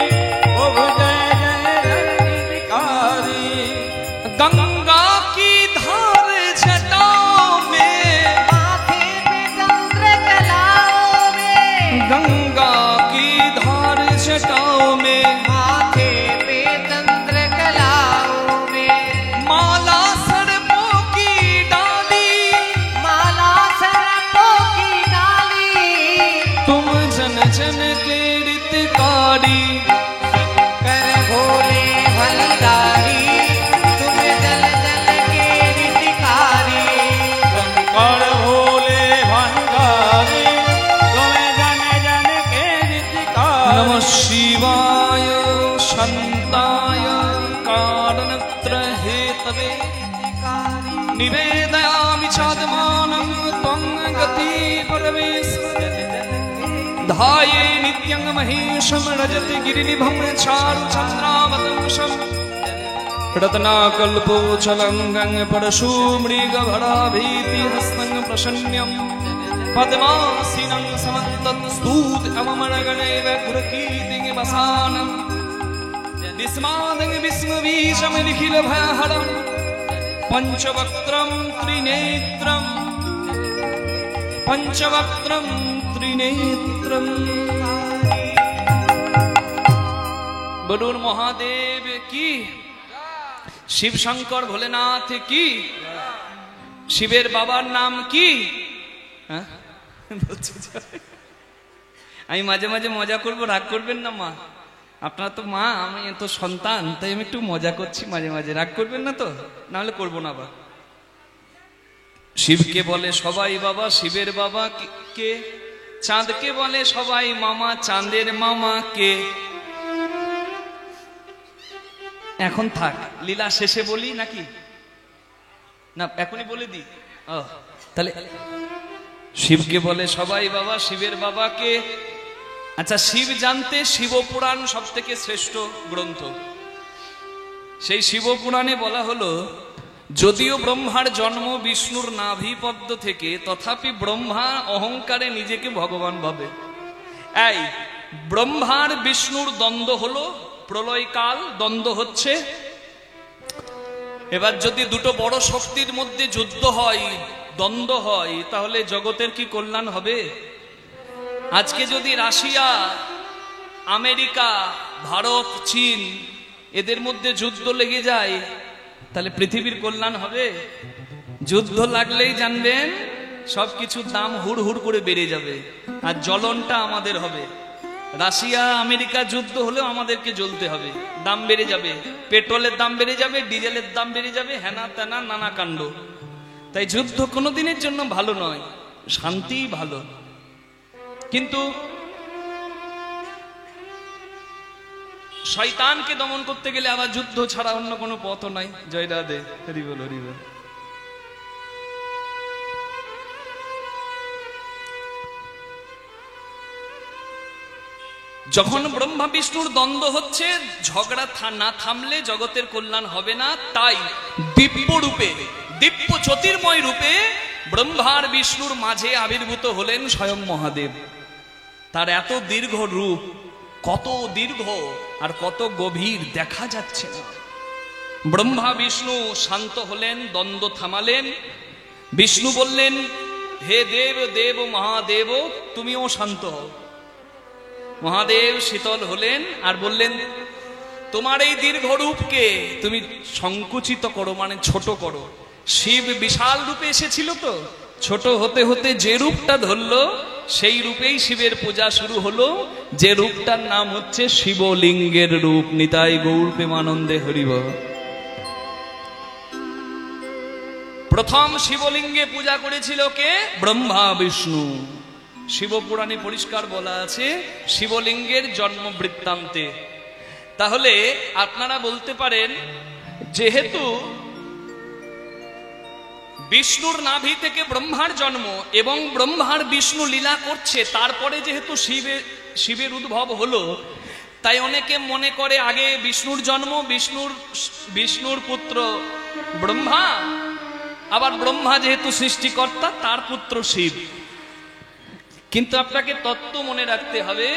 ओह जय जय रणनिधिकारी। गंगा की धार जटाओं में, माथे पे चंद्र कलाओं में, गंगा की धार जटाओं में, माथे पे चंद्र कलाओं में, माला सर्पों की डाली, माला सरपों की डाली, तुम जन जन के हितकारी, शंकर भोले भंडारी, तुम जन जन के हितकारी, शंकर भोले शान्ताय कारणत्रय हेतवे निवेदयामि चात्मानं त्वं गति परमेश्वर ध्याये नित्यं महेशं रजत गिरिनिभं चारुचन्द्रावतंसं रत्नाकल्पोचलङ्गं परशुमृगभराभीतिहस्तं प्रसन्नं पद्मासीनं समन्तस्तूतममरगणैव घृकीर्तिवसानं विस्मादं विस्मवीशं निखिलभयहरं पंचवक्त्रं त्रिनेत्रं पंचवक्त्रं त्रिनेत्रं বলুন মহাদেব কি শিব শঙ্কর ভোলেনাথ কি শিবের বাবার নাম কি আমি মাঝে মাঝে মজা করব রাগ করবেন না মা আপনারা তো মা আমি তো সন্তান তাই আমি একটু মজা করছি মাঝে মাঝে রাগ করবেন না তো না হলে করবো না আবার শিবকে বলে সবাই বাবা শিবের বাবা কে চাঁদকে বলে সবাই মামা চাঁদের মামা কে এখন থাক লীলা শেষে বলি নাকি না এখনই বলে দি তাহলে শিবকে বলে সবাই বাবা শিবের বাবা কে আচ্ছা শিব জানতে শিবপুরাণ সব থেকে শ্রেষ্ঠ গ্রন্থ সেই শিবপুরাণে বলা হলো যদিও ব্রহ্মার জন্ম বিষ্ণুর নাভিপদ্ম থেকে তথাপি ব্রহ্মা অহংকারে নিজেকে ভগবান ভাবে এই ব্রহ্মার বিষ্ণুর দ্বন্দ্ব হলো প্রলয়কাল দ্বন্দ্ব হচ্ছে এবার যদি দুটো বড় শক্তির মধ্যে যুদ্ধ হয় দ্বন্দ্ব হয় তাহলে জগতের কি কল্যাণ হবে আজকে যদি রাশিয়া আমেরিকা ভারত চীন এদের মধ্যে যুদ্ধ লেগে যায় তাহলে পৃথিবীর কল্যাণ হবে যুদ্ধ লাগলেই জানবেন সবকিছুর দাম হুড় হুড় করে বেড়ে যাবে আর জ্বলনটা আমাদের হবে রাশিয়া আমেরিকা যুদ্ধ হলেও আমাদেরকে জ্বলতে হবে দাম বেড়ে যাবে পেট্রোলের দাম বেড়ে যাবে ডিজেলের দাম বেড়ে যাবে হেনা তেনা নানা কাণ্ড তাই যুদ্ধ কোনোদিনের জন্য ভালো নয় শান্তিই ভালো কিন্তু শয়তানকে দমন করতে গেলে আবার যুদ্ধ ছাড়া অন্য কোনো পথ নাই জয় রাধে হরি বল হরি বল যখন ব্রহ্মা বিষ্ণুর দ্বন্দ্ব হচ্ছে ঝগড়া না থামলে জগতের কল্যাণ হবে না তাই দিব্য রূপে দিব্য জ্যোতির্ময় রূপে ব্রহ্মার বিষ্ণুর মাঝে আবির্ভূত হলেন স্বয়ং মহাদেব তার এত দীর্ঘ রূপ কত দীর্ঘ আর কত গভীর দেখা যাচ্ছে না ব্রহ্মা বিষ্ণু শান্ত হলেন দ্বন্দ্ব থামালেন বিষ্ণু বললেন হে দেব দেব মহাদেব তুমিও শান্ত হও মহাদেব শীতল হলেন আর বললেন তোমার এই দীর্ঘ রূপকে তুমি সংকুচিত করো মানে ছোট করো শিব বিশাল রূপে এসেছিল তো ছোট হতে হতে যে রূপটা ধরলো সেই রূপেই শিবের পূজা শুরু হলো যে রূপটার নাম হচ্ছে শিবলিঙ্গের রূপ নিতাই গৌর প্রেমানন্দে হরিব প্রথম শিবলিঙ্গে পূজা করেছিল কে ব্রহ্মা বিষ্ণু শিবপুরাণে পরিষ্কার বলা আছে শিবলিঙ্গের জন্ম বৃত্তান্তে তাহলে আপনারা বলতে পারেন যেহেতু বিষ্ণুর নাভি থেকে ব্রহ্মার জন্ম এবং ব্রহ্মার বিষ্ণু লীলা করছে তারপরে যেহেতু শিবের উদ্ভব হলো তাই অনেকে মনে করে আগে বিষ্ণুর জন্ম বিষ্ণুর পুত্র ব্রহ্মা আবার ব্রহ্মা যেহেতু সৃষ্টিকর্তা তার পুত্র শিব কিন্তু আপনাকে তত্ত্ব মনে রাখতে হবে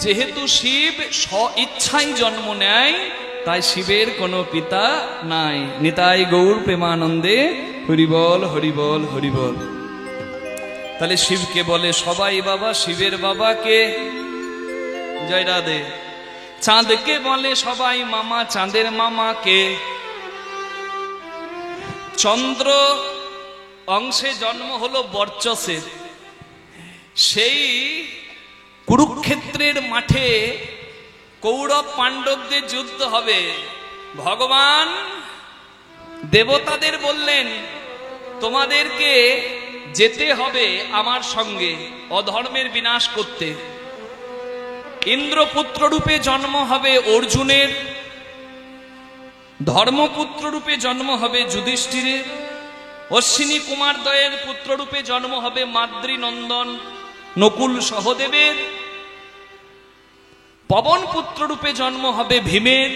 যেহেতু শিব স্ব-ইচ্ছাই জন্ম নেয় তাই শিবের কোনো পিতা নাই নিতাই গৌর প্রেমানন্দে হরিবল হরিবল হরিবল তাহলে শিবকে বলে সবাই বাবা শিবের বাবাকে জয় রাধে চাঁদকে বলে সবাই মামা চাঁদের মামাকে চন্দ্র অংশে জন্ম হলো বর্চসের সেই কুরুক্ষেত্রের মাঠে কৌরব পাণ্ডবদের যুদ্ধ হবে ভগবান দেবতাদের বললেন তোমাদেরকে যেতে হবে আমার সঙ্গে অধর্মের বিনাশ করতে ইন্দ্রপুত্র রূপে জন্ম হবে অর্জুনের, ধর্মপুত্র রূপে জন্ম হবে যুধিষ্ঠিরের, অশ্বিনী কুমারদ্বয়ের পুত্র রূপে জন্ম হবে মাদ্রীনন্দন নকুল সহদেবের, পবন পুত্র রূপে জন্ম হবে ভীমের।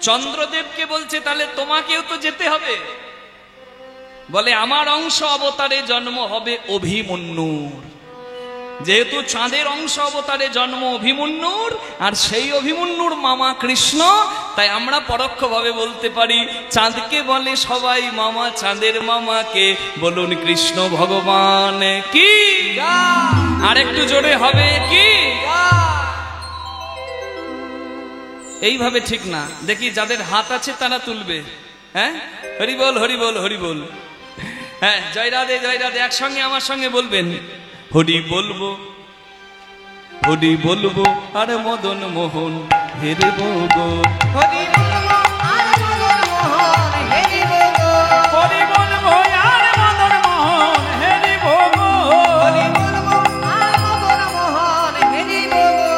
চন্দ্রদেবকে বলছে তাহলে তোমাকেও তো যেতে হবে, বলে আমার অংশ অবতারে জন্ম হবে অভিমন্যুর। যেহেতু চাঁদের অংশ অবতারে জন্ম অভিমন্যুর, আর সেই অভিমন্যুর মামা কৃষ্ণ, তাই আমরা পরোক্ষভাবে বলতে পারি চাঁদকে বলে সবাই মামা, চাঁদের মামাকে বলুন কৃষ্ণ ভগবান কি। আর একটু জোরে হবে কি? এইভাবে ঠিক না, দেখি যাদের হাত আছে তারা তুলবে। হ্যাঁ, হরি বল হরি বল হরি বল। হ্যাঁ, জয় রাধে জয় রাধে, একসঙ্গে আমার সঙ্গে বলবেন হরি বলবো হরি বলবো আর মদন মোহন হেরে বলবো, হরি বলবো আর মদন মোহন হেরি বলবো, হরি বলবো আর মদন মোহন হেরি বলবো, হরি বলবো আর মদন মোহন হেরি বলবো।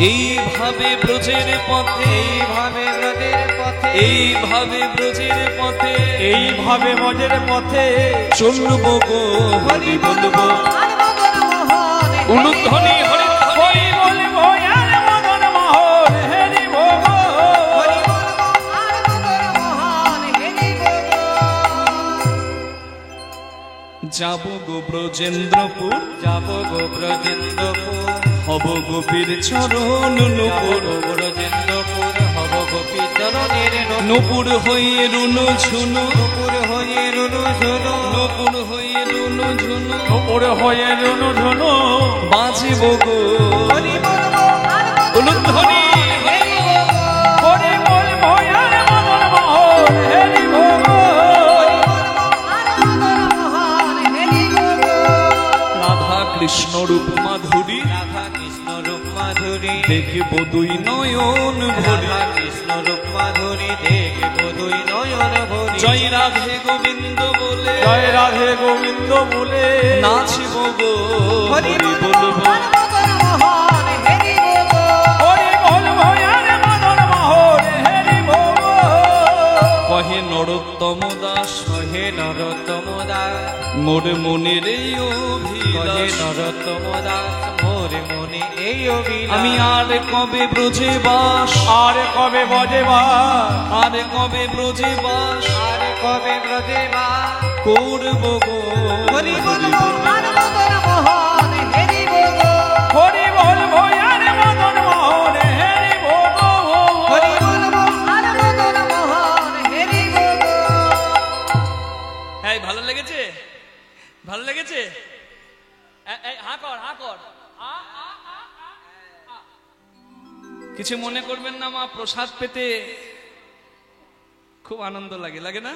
এইভাবে ব্রজের পথে, এইভাবে ব্রজের পথে, এইভাবে ব্রজের পথে, এইভাবে মজের পথে চলবো গো হরি বলবো। আর মদন মোহন উলুধ্বনি হরিধ্বনি, হরি বলবো আর মদন মোহন হেরি বলবো, হরি বলবো আর মদন মোহন হেরি বলবো। যাব গো ব্রজেন্দ্রপুর, যাব গো ব্রজেন্দ্রপুর, হব গোপীর চরণ নুপুর, ব্রজেন্দ্রপুর হব গোপী চরণের নুপুর হয়ে রুনু ঝুনু, নূপুর হয়ে রুনু ঝুনু, নুপুর হয়ে রুনু ঝুনু, উপরে হয়ে রুনু ঝুনু বাজিব গো হরি বলবো আর মদন উলুধ্বনি হেরি বলবো, হরি বলবো আর মদন মোহন হেরি বলবো, হরি বলবো আর মদন মোহন হেরি বলবো। রাধা কৃষ্ণ রূপ মাধুরী, রাধা কৃষ্ণ রূপ মাধুরী, দেখব দুই নয়ন ভরি, রাধা কৃষ্ণ রূপ মাধুরী দেখব দুই নয়ন ভরি। জয় রাধে গোবিন্দ বলে জয় রাধে গোবিন্দ বলে নাচিব গো হরি হরি বলবো বলবো। আর মদন মোহন হেরি বলবো, হরি বলবো আর মদন মোহন হেরি বলবো, কহে নরোত্তম দাস হে নরোত্তম দাস, মোর মনের এই কহে অভিলাষ, নরোত্তম দাস মোর মনে এই অভিলাষ। আমি আর কবে ব্রজে বাস, আর কবে বজে বা আর কবে ব্রজে বাস আর কবে ব্রজে বা, করব গো হরি বলবো আর মদন মোহন হেরি বলবো, হরি বলবো আর মদন মোহন হেরি বলবো, হরি বলবো আর মদন মোহন হেরি বলবো। এই ভালো লেগেছে, ভালো লেগেছে? হা কর হা কর, আ, আ, আ, আ, আ। কিছু মনে করবেন না মা, প্রসাদ পেতে খুব আনন্দ লাগে, লাগে না?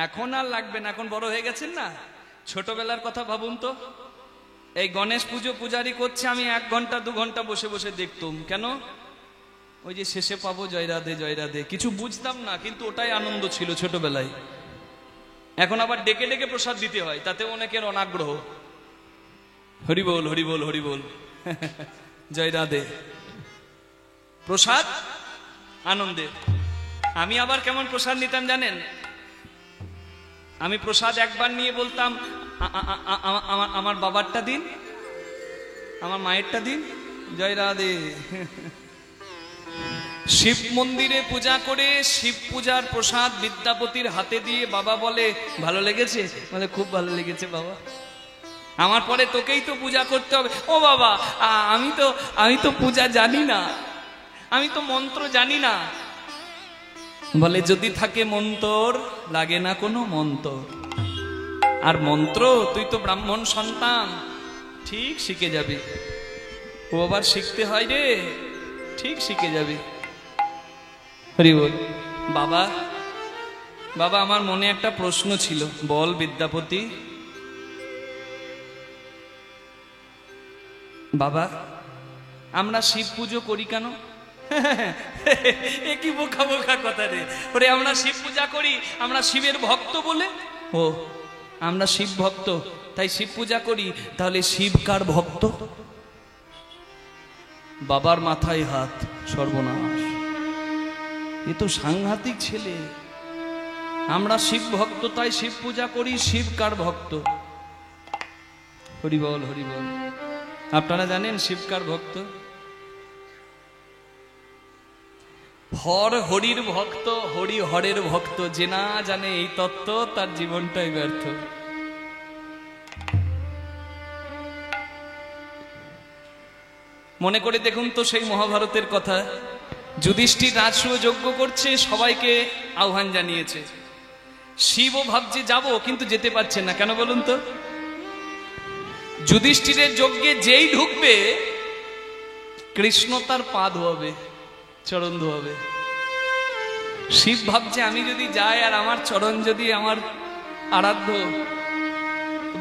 এখন আর লাগবে না, এখন বড় হয়ে গেছেন না। ছোটবেলার কথা ভাবুন তো, এই গণেশ পুজো পূজারি করছে, আমি 1 ঘন্টা 2 ঘন্টা বসে বসে দেখতুম। কেন? ওই যে শেষে পাবো জয় রাধে জয় রাধে, কিছু বুঝতাম না, কিন্তু ওটাই আনন্দ ছিল ছোটবেলায়। এখন আবার ডেকে ডেকে প্রসাদ দিতে হয়, তাতে অনেকের অনাগ্রহ। হরি বল হরি বল হরি বল জয় রাধে। প্রসাদ আনন্দের। আমি আবার কেমন প্রসাদ নিতাম জানেন? আমি প্রসাদ একবার নিয়ে বলতাম আমার বাবারটা দিন, আমার মায়েরটা দিন, জয় রাধে। শিব মন্দিরে পূজা করে শিব পূজার প্রসাদ বিদ্যাপতির হাতে দিয়ে বাবা বলে ভালো লেগেছে? বলে খুব ভালো লেগেছে বাবা, আমার পরে তোকেই তো পূজা করতে হবে। ও বাবা, আমি তো পূজা জানি না, আমি তো মন্ত্র জানি না। বলে যদি থাকে মন্তর, লাগে না কোনো মন্ত্র। আর মন্ত্র তুই তো ব্রাহ্মণ সন্তান, ঠিক শিখে যাবি। ও আবার শিখতে হয় রে, ঠিক শিখে যাবি। হরি বল। বাবা বাবা আমার মনে একটা প্রশ্ন ছিল। বল বিদ্যাপতি। বাবা আমরা শিব পুজো করি কেন? একই বোকা বোকা কথা রে। ওরে আমরা শিব পূজা করি, আমরা শিবের ভক্ত বলে। ও আমরা শিব ভক্ত, তাই শিব পূজা করি। তাহলে শিব কার ভক্ত? বাবার মাথায় হাত, সর্বনাশ। এ তো সাংঘাতিক ছেলে। আমরা শিব ভক্ত, তাই শিব পূজা করি। শিব কার ভক্ত? হরি বল, হরি বল। আপনারা জানেন শিব কার ভক্ত? হর হরির ভক্ত, হরি হরের ভক্ত। যে না জানে এই তত্ত্ব, তার জীবনটাই ব্যর্থ। মনে করে দেখুন তো সেই মহাভারতের কথা। যুধিষ্ঠির রাজসূয় যজ্ঞ করছে, সবাইকে আহ্বান জানিয়েছে। শিবও ভাবছে যাব, কিন্তু যেতে পারছে না। কেন বলুন তো? যুধিষ্ঠিরের যজ্ঞে যেই ঢুকবে, কৃষ্ণ তার পা ধোয়াবে, চরণ ধোয়াবে। শিব ভাবছে আমি যদি যাই আর আমার চরণ যদি আমার আরাধ্য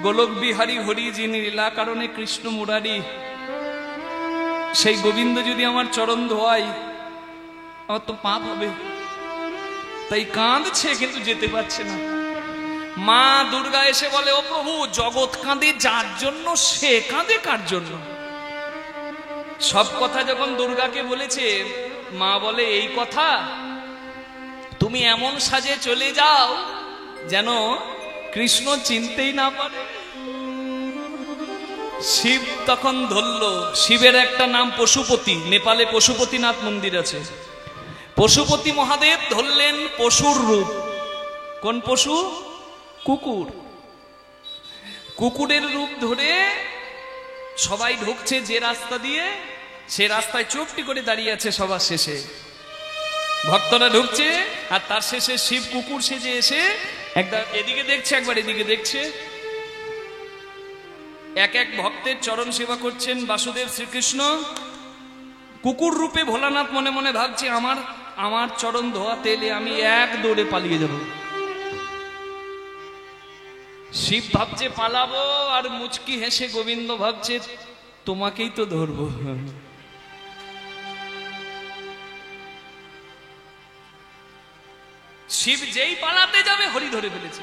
গোলক বিহারী হরি, যিনি লীলা কারণে কৃষ্ণ মুরারি, সেই গোবিন্দ যদি আমার চরণ ধোয়াই, আমার তো পাপ হবে। তাই কাঁদছে, কিন্তু যেতে পারছে না। মা দুর্গা এসে বলে, ও প্রভু, জগৎ কাঁদে যার জন্য, সে কাঁদে কার জন্য? সব কথা যখন দুর্গাকে বলেছে, মা বলে, এই কথা? তুমি এমন সাজে চলে যাও যেন কৃষ্ণ চিনতেই না পারে। শিব তখন ধরল। শিবের একটা নাম পশুপতি। নেপালে পশুপতিনাথ মন্দির আছে। পশুপতি মহাদেব ধরলেন পশুর রূপ। কোন পশু? কুকুর। কুকুরের রূপ ধরে সবাই ঢুকছে যে রাস্তা দিয়ে, সে রাস্তায় চুপটি করে দাঁড়িয়ে আছে সবার শেষে। ভক্তরা ঢুকছে, আর তার শেষে শিব কুকুর সেজে এসে একবার এদিকে দেখছে, একবার এদিকে দেখছে। এক এক ভক্তের চরণ সেবা করছেন বাসুদেব শ্রীকৃষ্ণ। কুকুর রূপে ভোলানাথ মনে মনে ভাবছে, আমার চরণ ধোয়াতে এলে আমি এক দৌড়ে পালিয়ে যাব। শিব ভাবছে পালাবো, আর মুচকি হেসে গোবিন্দ ভাবছে তোমাকেই তো ধরবো। শিব যেই পালাতে যাবে, হরি ধরে ফেলেছে।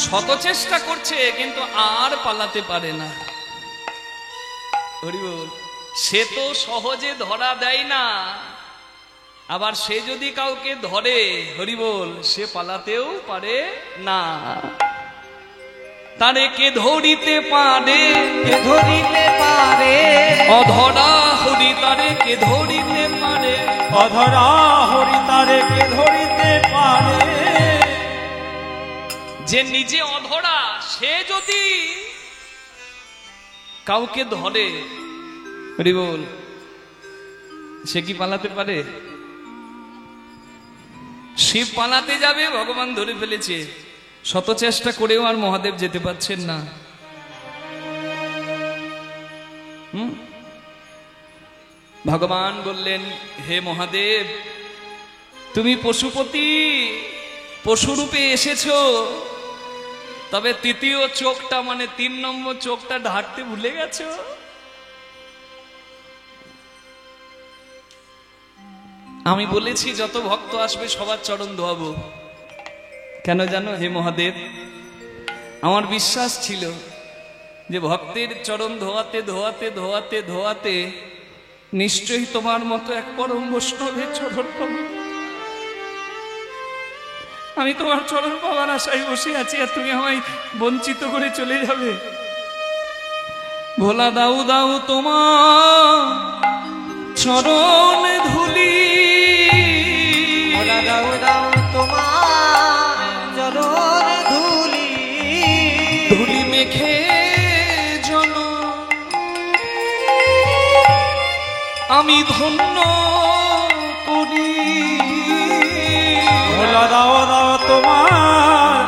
শত চেষ্টা করছে, কিন্তু আর পালাতে পারে না। হরি বল। সে তো সহজে ধরা দেয় না, আবার সে যদি কাউকে ধরে, হরি বল, সে পালাতেও পারে না। তারে কে ধরিতে পারে, কে ধরিতে পারে, অধরা হরি তারে কে ধরিতে পারে, অধরা হরি তারে কে ধরিতে পারে। যে নিজে অধরা, সে যদি কাউকে ধরে, হরি বল, সে কি পালাতে পারে? শিব পালাতে যাবে, ভগবান ধরে ফেলেছে। শত চেষ্টা করেও আর মহাদেব যেতে পারছেন না। ভগবান বললেন, হে মহাদেব, তুমি পশুপতি, পশুরূপে এসেছো, তবে তৃতীয় চোখটা, মানে 3 নম্বর চোখটা ঢাকতে ভুলে গেছো। আমি বলেছি যত ভক্ত আসবে সবার চরণ ধোয়াবো। কেন জানো হে মহাদেব? আমার বিশ্বাস ছিল যে ভক্তের চরণ ধোয়াতে ধোয়াতে ধোয়াতে ধোয়াতে নিশ্চয়ই তোমার মতো এক পরম বৈষ্ণবের চরণ পাবো। আমি তোমার চরণ পাওয়ার আশায় বসে আছি, আর তুমি আমায় বঞ্চিত করে চলে যাবে। ভোলা দাও দাও তোমার চরণ ধুলি, ভোলা দাও দাও তোমার চরণ ধুলি, ধুলি মেখে জন আমি ধন্য করি। ভোলা দাও দাও তোমার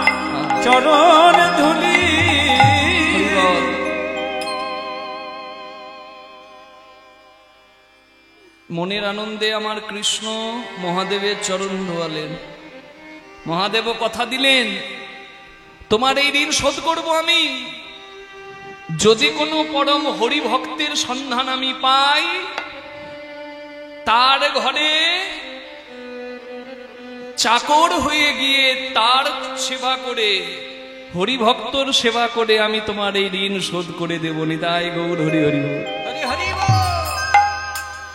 চরণ ধুলি। মনের আনন্দে আমার কৃষ্ণ মহাদেবের চরণ ধোয়ালেন। মহাদেবও কথা দিলেন, তোমার এই ঋণ শোধ করব আমি। যদি কোনো পরম হরি ভক্তের সন্ধান আমি পাই, তার ঘরে চাকর হয়ে গিয়ে তার সেবা করে, হরি ভক্তর সেবা করে আমি তোমার এই ঋণ শোধ করে দেব। নিতাই গৌর হরি হরি। হরি হরি। হরি বল।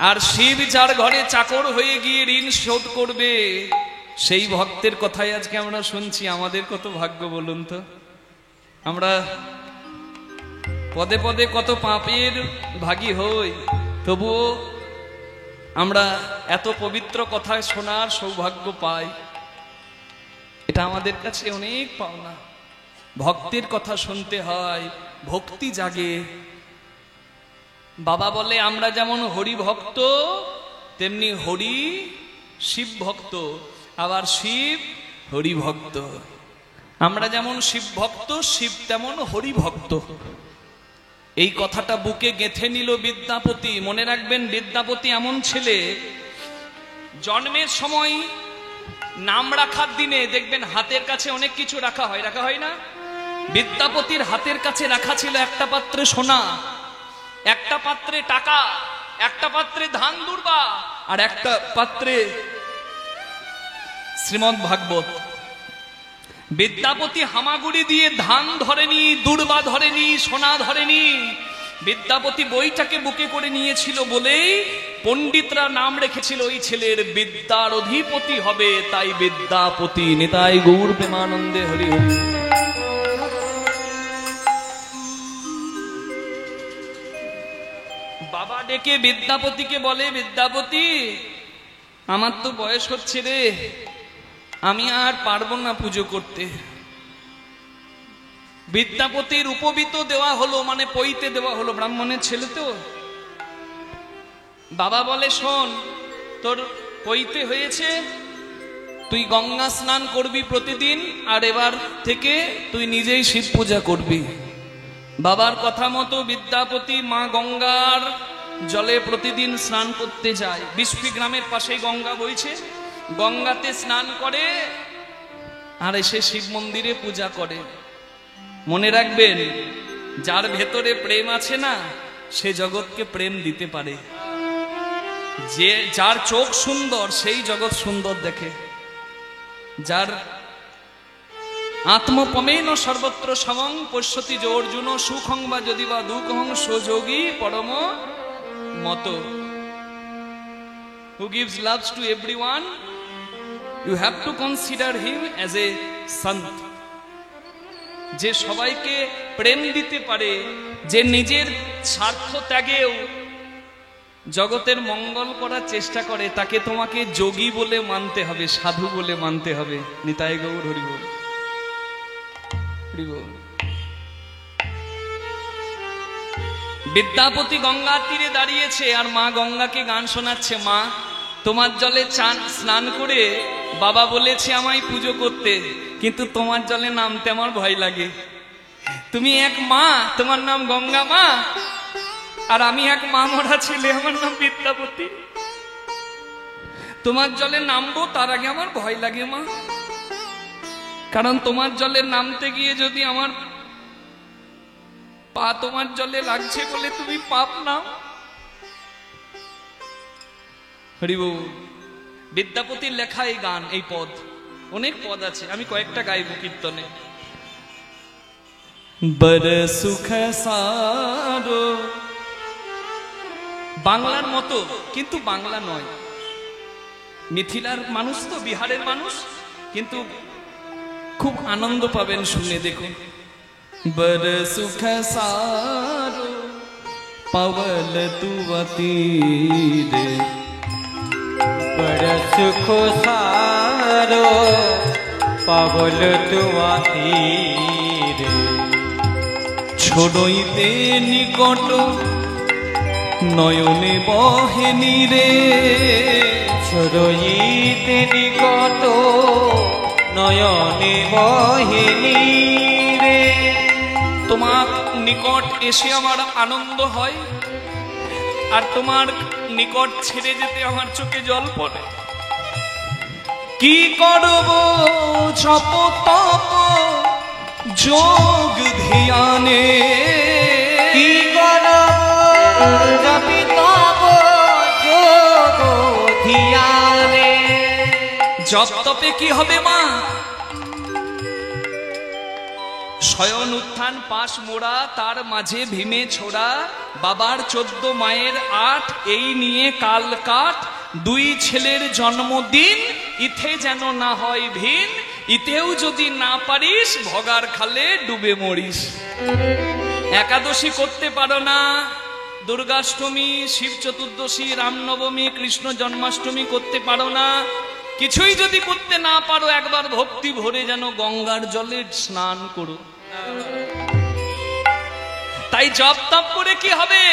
আর শিব যার ঘরে চাকর হয়ে গিয়ে ঋণ শোধ করবে, সেই ভক্তের কথাই আজকে আমরা শুনছি। আমাদের কত ভাগ্য বলুন তো। আমরা পদে পদে কত পাপের ভাগী হই, তবুও আমরা এত পবিত্র কথা শোনার সৌভাগ্য পাই। এটা আমাদের কাছে অনেক পাওনা। ভক্তের কথা শুনতে হয়, ভক্তি জাগে। বাবা বলে আমরা যেমন হরি ভক্ত, তেমনি হরি শিব ভক্ত, আবার শিব হরি ভক্ত। আমরা যেমন শিব ভক্ত, শিব তেমন হরি ভক্ত। এই কথাটা বুকে গেঁথে নিল বিদ্যাপতি। মনে রাখবেন, বিদ্যাপতি এমন ছেলে, জন্মের সময় নাম রাখার দিনে দেখবেন হাতের কাছে অনেক কিছু রাখা হয়, রাখা হয় না? বিদ্যাপতির হাতের কাছে রাখা ছিল একটা পাত্রে সোনা, একটা পাত্রে টাকা, একটা পাত্রে ধান দুর্বা, আর একটা পাত্রে শ্রীমদ্ ভাগবত। বিদ্যাপতি হামাগুড়ি দিয়ে ধান ধরেনি, দুর্বা ধরেনি, সোনা ধরেনি। বিদ্যাপতি বইটাকে বুকে করে নিয়েছিল বলেই পণ্ডিতরা নাম রেখেছিল ওই ছেলের বিদ্যার অধিপতি হবে, তাই বিদ্যাপতি। নিতাই গৌর প্রেমানন্দে হরি হরি। বাবা ডেকে বিদ্যাপতিকে বলে, বিদ্যাপতি আমার তো বয়স হচ্ছে রে, আমি আর পারবো না পুজো করতে। বিদ্যাপতির উপবিত দেওয়া হলো, মানে পইতে দেওয়া হলো, ব্রাহ্মণের ছেলে তো। বাবা বলে, শোন, তোর পইতে হয়েছে, তুই গঙ্গা স্নান করবি প্রতিদিন, আর এবার থেকে তুই নিজেই শিব পূজা করবি। বাবার কথা মতো বিদ্যাপতি মা গঙ্গার জলে প্রতিদিন স্নান করতে যায়। বিস্ফি গ্রামের পাশেই গঙ্গা বইছে, গঙ্গাতে স্নান করে আর এসে শিব মন্দিরে পূজা করে। মনে রাখবেন, যার ভেতরে প্রেম আছে না, সে জগৎকে প্রেম দিতে পারে। যে যার চোখ সুন্দর, সেই জগৎ সুন্দর দেখে। যার আত্মপমেন সর্বত্র সমং পশ্যতি যে অর্জুন সুখং বা যদি বা দুঃখং সোযোগী পরম মত। Who gives loves to everyone, you have to consider him as a sant. যে সবাইকে প্রেম দিতে পারে, যে নিজের স্বার্থ ত্যাগেও জগতের মঙ্গল করার চেষ্টা করে, তাকে তোমাকে যোগী বলে মানতে হবে, সাধু বলে মানতে হবে। নিতাই গৌর হরি বল, হরি বল। বিদ্যাপতি গঙ্গার তীরে দাঁড়িয়েছে আর মা গঙ্গাকে গান শোনাচ্ছে। মা, তোমার জলে স্নান করে বাবা বলেছে আমায় পুজো করতে, কিন্তু তোমার জলে নামতে আমার ভয় লাগে। তুমি এক মা, তোমার নাম গঙ্গা মা, আর আমি এক মা মরা ছেলে, আমার নাম বিদ্যাপতি। তোমার জলে নামবো তার আগে আমার ভয় লাগে মা, কারণ তোমার জলে নামতে গিয়ে যদি আমার পা তোমার জলে লাগছে বলে তুমি পাপ নাও। হরি বল। বিদ্যাপতির লেখা এই গান, এই পদ, অনেক পদ আছে, আমি কয়েকটা গাইব কীর্তনে। বর সুখ সারো, বাংলার মতো কিন্তু বাংলা নয়। মিথিলার মানুষ তো, বিহারের মানুষ, কিন্তু খুব আনন্দ পাবেন শুনে, দেখুন। বর সুখ সারো পবল তুবতি রে, বর সুখ সারো পাবল তুবতি রে, ছোড়ইতে নিকট নয়নে বহেনি রে, ছোড়ইতে নিকট নয়নে বহেনি রে। তোমার নিকট এসে আমার আনন্দ হয়, আর তোমার নিকট ছেড়ে যেতে আমার চোখে জল পড়ে। কি করব জপ তপ যোগ ধ্যানে, কি করব জপি তব যোগ ধ্যানে। জপ তপে কি হবে মা? শয়ন উত্থান পাশ মোড়া, তার মাঝে ভীমে ছোড়া, বাবার 14 মায়ের 8, এই নিয়ে কাল কাট, 2 ছেলের জন্মদিন, ইথে যেন না হয় ভিন, ইতেও যদি না পারিস ভগার খালে ডুবে মরিস। একাদশী করতে পারো না, দুর্গাষ্টমী, শিব চতুর্দশী, রামনবমী, কৃষ্ণ জন্মাষ্টমী করতে পারো না, কিছুই যদি করতে না পারো, একবার ভক্তি ভরে যেন গঙ্গার জলে স্নান করো। তাই জপ তপ করে কি হবে?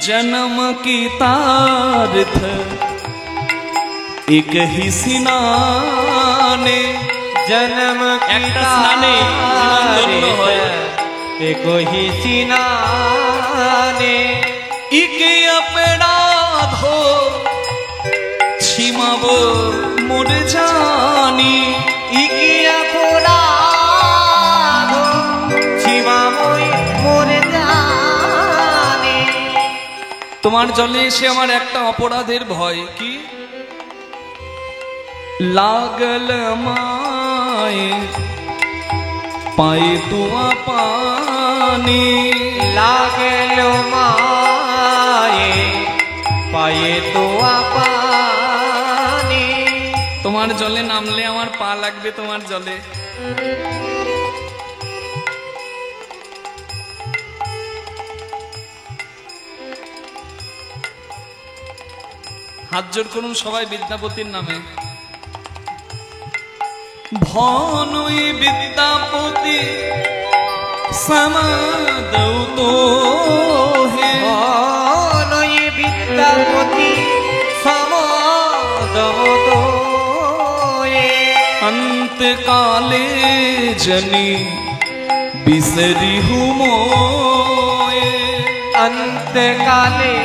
জন্ম কি তার্থ এক হি স্নানে, जन्म একটা স্নানে জীবন ধন্য হয়। एको ही सिनाने ইকে অপরাধ সীমাব মোরে জানি, ইকিয়া পোড়াধ সীমাময় মোরে জানে। তোমার জলে এসে আমার একটা অপরাধের ভয়, কি লাগল মায়ে পায়ে তুয়া পানি, लागलो माये पाये तो पानी। তোমার জলে নামলে আমার পা লাগবে তোমার জলে। হাত জোর করুন সবাই বিদ্যাপতির নামে। ধনই বিদ্যাপতি সমাদৌ তো হে, নয় বিদ্যাপতি সমদমতো অন্তকালে জনি বিসরি হুমোয়ে, अंतकाले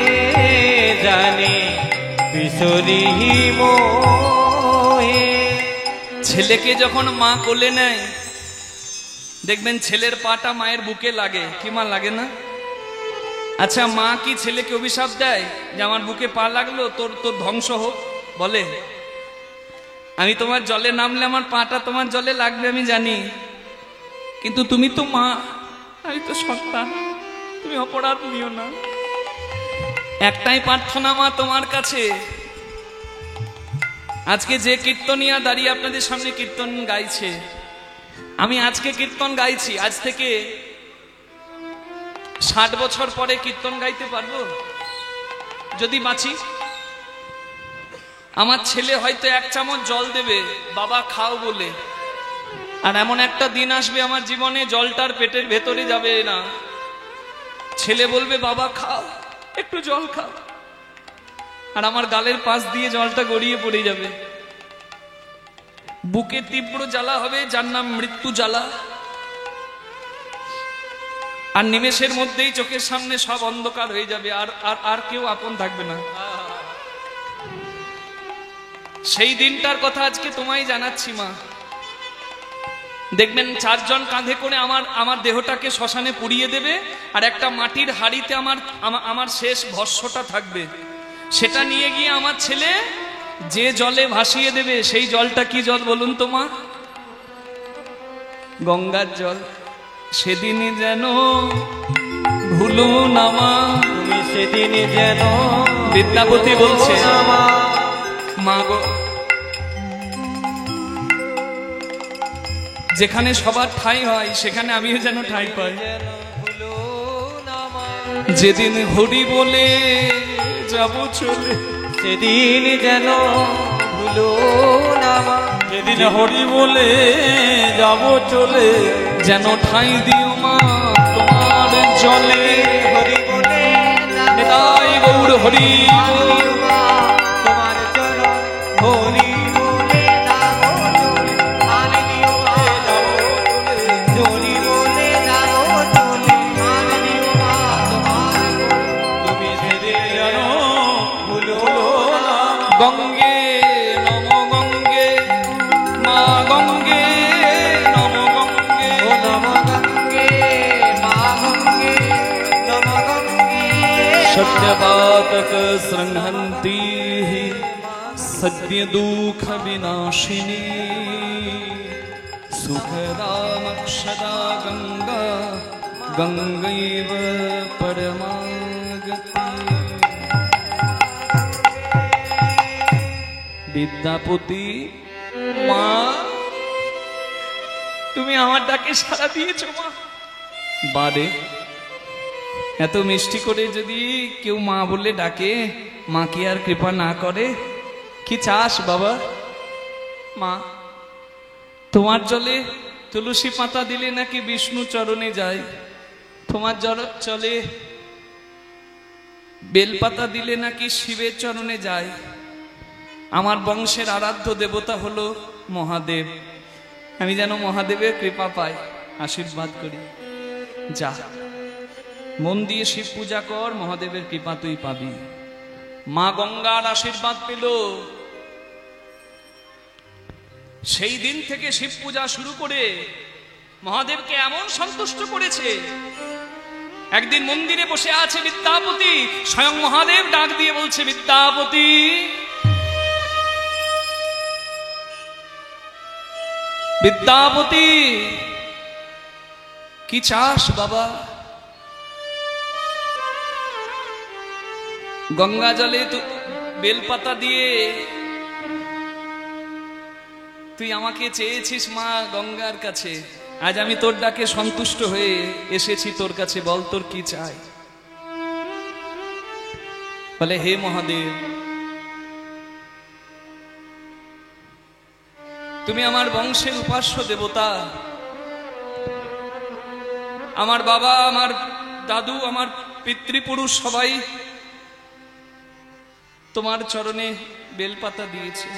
जाने बिसरी मोहे। ছেলেকে যখন মা কোলে নেয় দেখবেন ছেলের পাটা মায়ের বুকে লাগে, কি মা লাগে না? আচ্ছা মা কি ছেলেকে অভিশাপ দেয় যে আমার বুকে পা লাগলো, তোর তোর ধ্বংস হোক? বলে আমি তোমার জলে নামলে আমার পাটা তোমার জলে লাগবে আমি জানি, কিন্তু তুমি তো মা, আমি তো সন্তান, তুমি অপরাধ নিও না। একটাই প্রার্থনা মা তোমার কাছে, আজকে যে কীর্তনিয়া দাঁড়িয়ে আপনাদের সামনে কীর্তন গাইছে, আমি আজকে কীর্তন গাইছি, আজ থেকে 60 বছর পরে কীর্তন গাইতে পারবো যদি বাঁচি? আমার ছেলে হয়তো 1 চামচ জল দেবে বাবা খাও বলে, আর এমন একটা দিন আসবে আমার জীবনে জলটার পেটের ভেতরে যাবে না, ছেলে বলবে বাবা খাও, একটু জল খাও, আর আমার গালের পাশ দিয়ে জলটা গড়িয়ে পড়ে যাবে। বুকে তীব্র জ্বালা হবে, যার নাম মৃত্যু জ্বালা, আর নিমেষের মধ্যেই চোখের সামনে সব অন্ধকার হয়ে যাবে, আর আর আর কেউ আপন থাকবে না। সেই দিনটার কথা আজকে তোমায় জানাচ্ছি মা। দেখবেন 4 জন কাঁধে করে আমার দেহটাকে শ্মশানে পুড়িয়ে দেবে, আর একটা মাটির হাড়িতে আমার শেষ ভস্মটা থাকবে, সেটা নিয়ে গিয়ে আমার ছেলে যে জলে ভাসিয়ে দেবে। সেই জলটা কি জল বলুন তো মা? গঙ্গার জল। সেদিনই যেন ভুলো না মা, তুমি সেদিন যেন বিদ্যাপতি বলছে মা গো, যেখানে সবার ঠাঁই হয় সেখানে আমিও যেন ঠাঁই পাই। যেদিন হরি বলে যাব চলে, সেদিন যেন ভুলো না মা, যেদিন হরি বলে যাব চলে, যেন ঠাঁই দিও মা তোমার জলে। হরি বলে নিতাই গৌর হরি বল। তোমার চরণ হরি বলে যাবো চলে, আর দিও মা হরি বলে যাবো চলে, আর দিও মা তোমার তুমি সেদিন যেন ভুলো না মা। গঙ্গে নম গঙ্গে, মা গঙ্গে নম গঙ্গে, ও নম গঙ্গে মা গঙ্গে নম গঙ্গে। সত্যপাতক সৃহন্তি সদ্য দুঃখ বিনাশিনী, सुखदामक्षदा गंगा गंगैव परमागति বিদ্যাপতি মা তুমি আমার ডাকে সাড়া দিয়েছো মা বারে এত মিষ্টি করে যদি কেউ মা বলে ডাকে মা কি আর কৃপা না করে কি চাস বাবা মা তোমার জলে তুলসী পাতা দিলে নাকি বিষ্ণু চরণে যায় তোমার চলে বেলপাতা দিলে নাকি শিবের চরণে যায় আমার বংশের আরাধ্য দেবতা হলো মহাদেব আমি যেন মহাদেবের কৃপা পাই আশীর্বাদ করি যা মন দিয়ে শিব পূজা কর মহাদেবের কৃপা তুই পাবি মা গঙ্গার আশীর্বাদ পেল সেই দিন থেকে শিব পূজা শুরু করে মহাদেবকে এমন সন্তুষ্ট করেছে একদিন মন্দিরে বসে আছে বিদ্যাপতি স্বয়ং মহাদেব ডাক দিয়ে বলছে বিদ্যাপতি বিদ্যাপতি কি চাস বাবা গঙ্গা জলে বেলপাতা দিয়ে তুই আমাকে চেয়েছিস মা গঙ্গার কাছে আজ আমি তোর ডাকে সন্তুষ্ট হয়ে এসেছি তোর কাছে বল তোর কি চাই বলে হে মহাদেব তুমি আমার বংশের উপাস্য দেবতা আমার বাবা আমার দাদু আমার পিতৃপুরুষ সবাই তোমার চরণে বেলপাতা দিয়েছে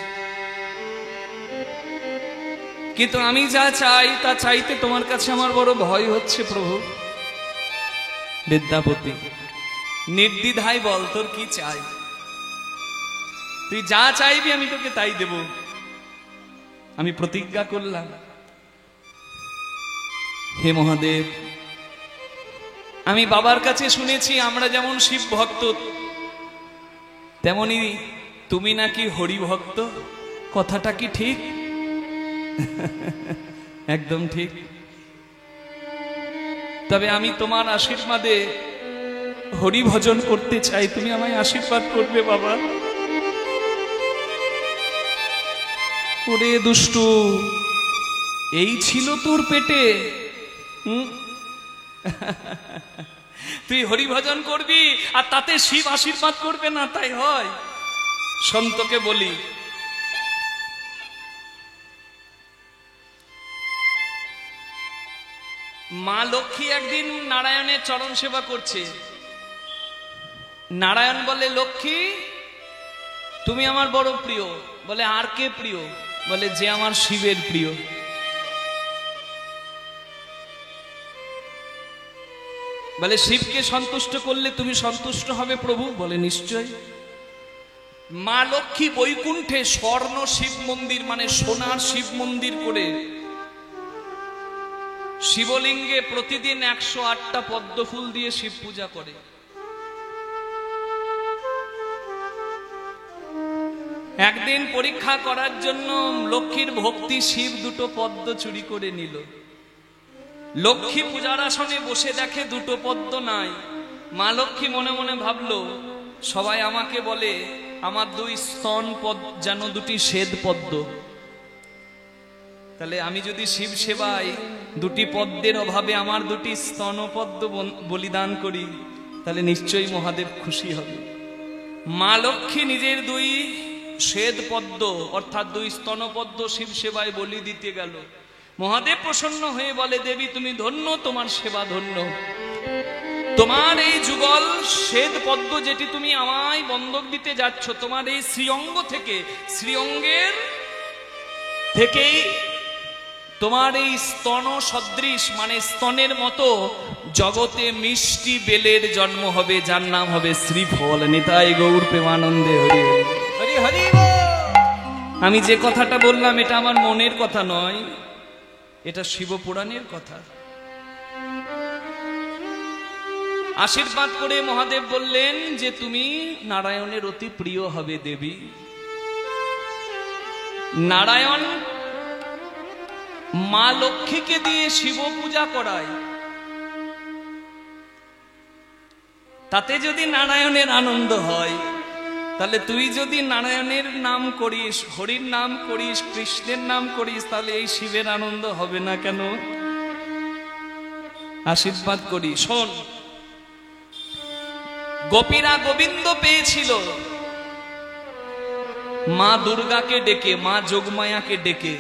কিন্তু আমি যা চাই তা চাইতে তোমার কাছে আমার বড় ভয় হচ্ছে প্রভু বিদ্যাপতি নির্দ্বিধায় বল তোর কি চাই তুই যা চাইবি আমি তোকে তাই দেব আমি প্রতিজ্ঞা করলাম হে মহাদেব আমি বাবার কাছে শুনেছি আমরা যেমন শিব ভক্ত তেমনি তুমি নাকি হরি ভক্ত কথাটা কি ঠিক একদম ঠিক তবে আমি তোমার আশীর্বাদে হরি ভজন করতে চাই তুমি আমায় আশীর্বাদ করবে বাবা ওরে দুষ্টু এই ছিল তোর পেটে তুই হরি ভজন করবি আর তাতে শিব আশীর্বাদ করবে না তাই হয় সন্তকে বলি মা লক্ষ্মী একদিন নারায়ণের চরণ সেবা করছে নারায়ণ বলে লক্ষ্মী তুমি আমার বড় প্রিয় বলে আর কে প্রিয় বলে যে আমার শিবের প্রিয় বলে শিবকে সন্তুষ্ট করলে তুমি সন্তুষ্ট হবে প্রভু বলে নিশ্চয় মা লক্ষ্মী বৈকুণ্ঠে স্বর্ণ শিব মন্দির মানে সোনার শিব মন্দির করে শিবলিঙ্গে প্রতিদিন 108টা পদ্ম ফুল দিয়ে শিব পূজা করে একদিন পরীক্ষা করার জন্য লক্ষ্মীর ভক্তি শিব দুটো পদ্ম চুরি করে নিল লক্ষ্মী পূজার আসনে বসে দেখে দুটো পদ্ম নাই মা লক্ষ্মী মনে মনে ভাবলো সবাই আমাকে বলে আমার দুই স্তন পদ্ম যেন দুটি শ্বেত পদ্ম তাহলে আমি যদি শিব সেবায় দুটি পদ্মের অভাবে আমার দুটি স্তন পদ্ম বলিদান করি তাহলে নিশ্চয়ই মহাদেব খুশি হবে মা লক্ষ্মী নিজের দুই শ্বেত পদ্ম অর্থাৎ দুই স্তন পদ্ম শিব সেবায় বলি দিতে গেল মহাদেব প্রসন্ন হয়ে বলে দেবী তুমি ধন্য তোমার সেবা ধন্য তোমার এই যুগল শ্বেত পদ্ম যেটি তুমি আমায় বন্ধক দিতে যাচ্ছ তোমার এই শ্রীঅঙ্গ থেকে শ্রীঅঙ্গের থেকেই তোমার এই স্তন সদৃশ মানে স্তনের মতো জগতে মিষ্টি বেলের জন্ম হবে যার নাম হবে শ্রীফল নিতাই গৌর প্রেমানন্দে হরি হরি হরি আমি যে কথাটা বললাম এটা আমার মনের কথা নয় এটা শিবপুরাণের কথা আশীর্বাদ করে মহাদেব বললেন যে তুমি নারায়ণের অতি প্রিয় হবে দেবী নারায়ণ মা লক্ষ্মীকে দিয়ে শিব পূজা করায়, তাতে যদি নারায়ণের আনন্দ হয়, তাহলে তুই যদি নারায়ণের নাম করিস, হরির নাম করিস, কৃষ্ণের নাম করিস, তাহলে এই শিবের আনন্দ হবে না কেন? আশীর্বাদ করি, শোন। গোপীরা গোবিন্দ পেয়েছিল মা দুর্গাকে ডেকে, মা যোগমায়াকে ডেকে।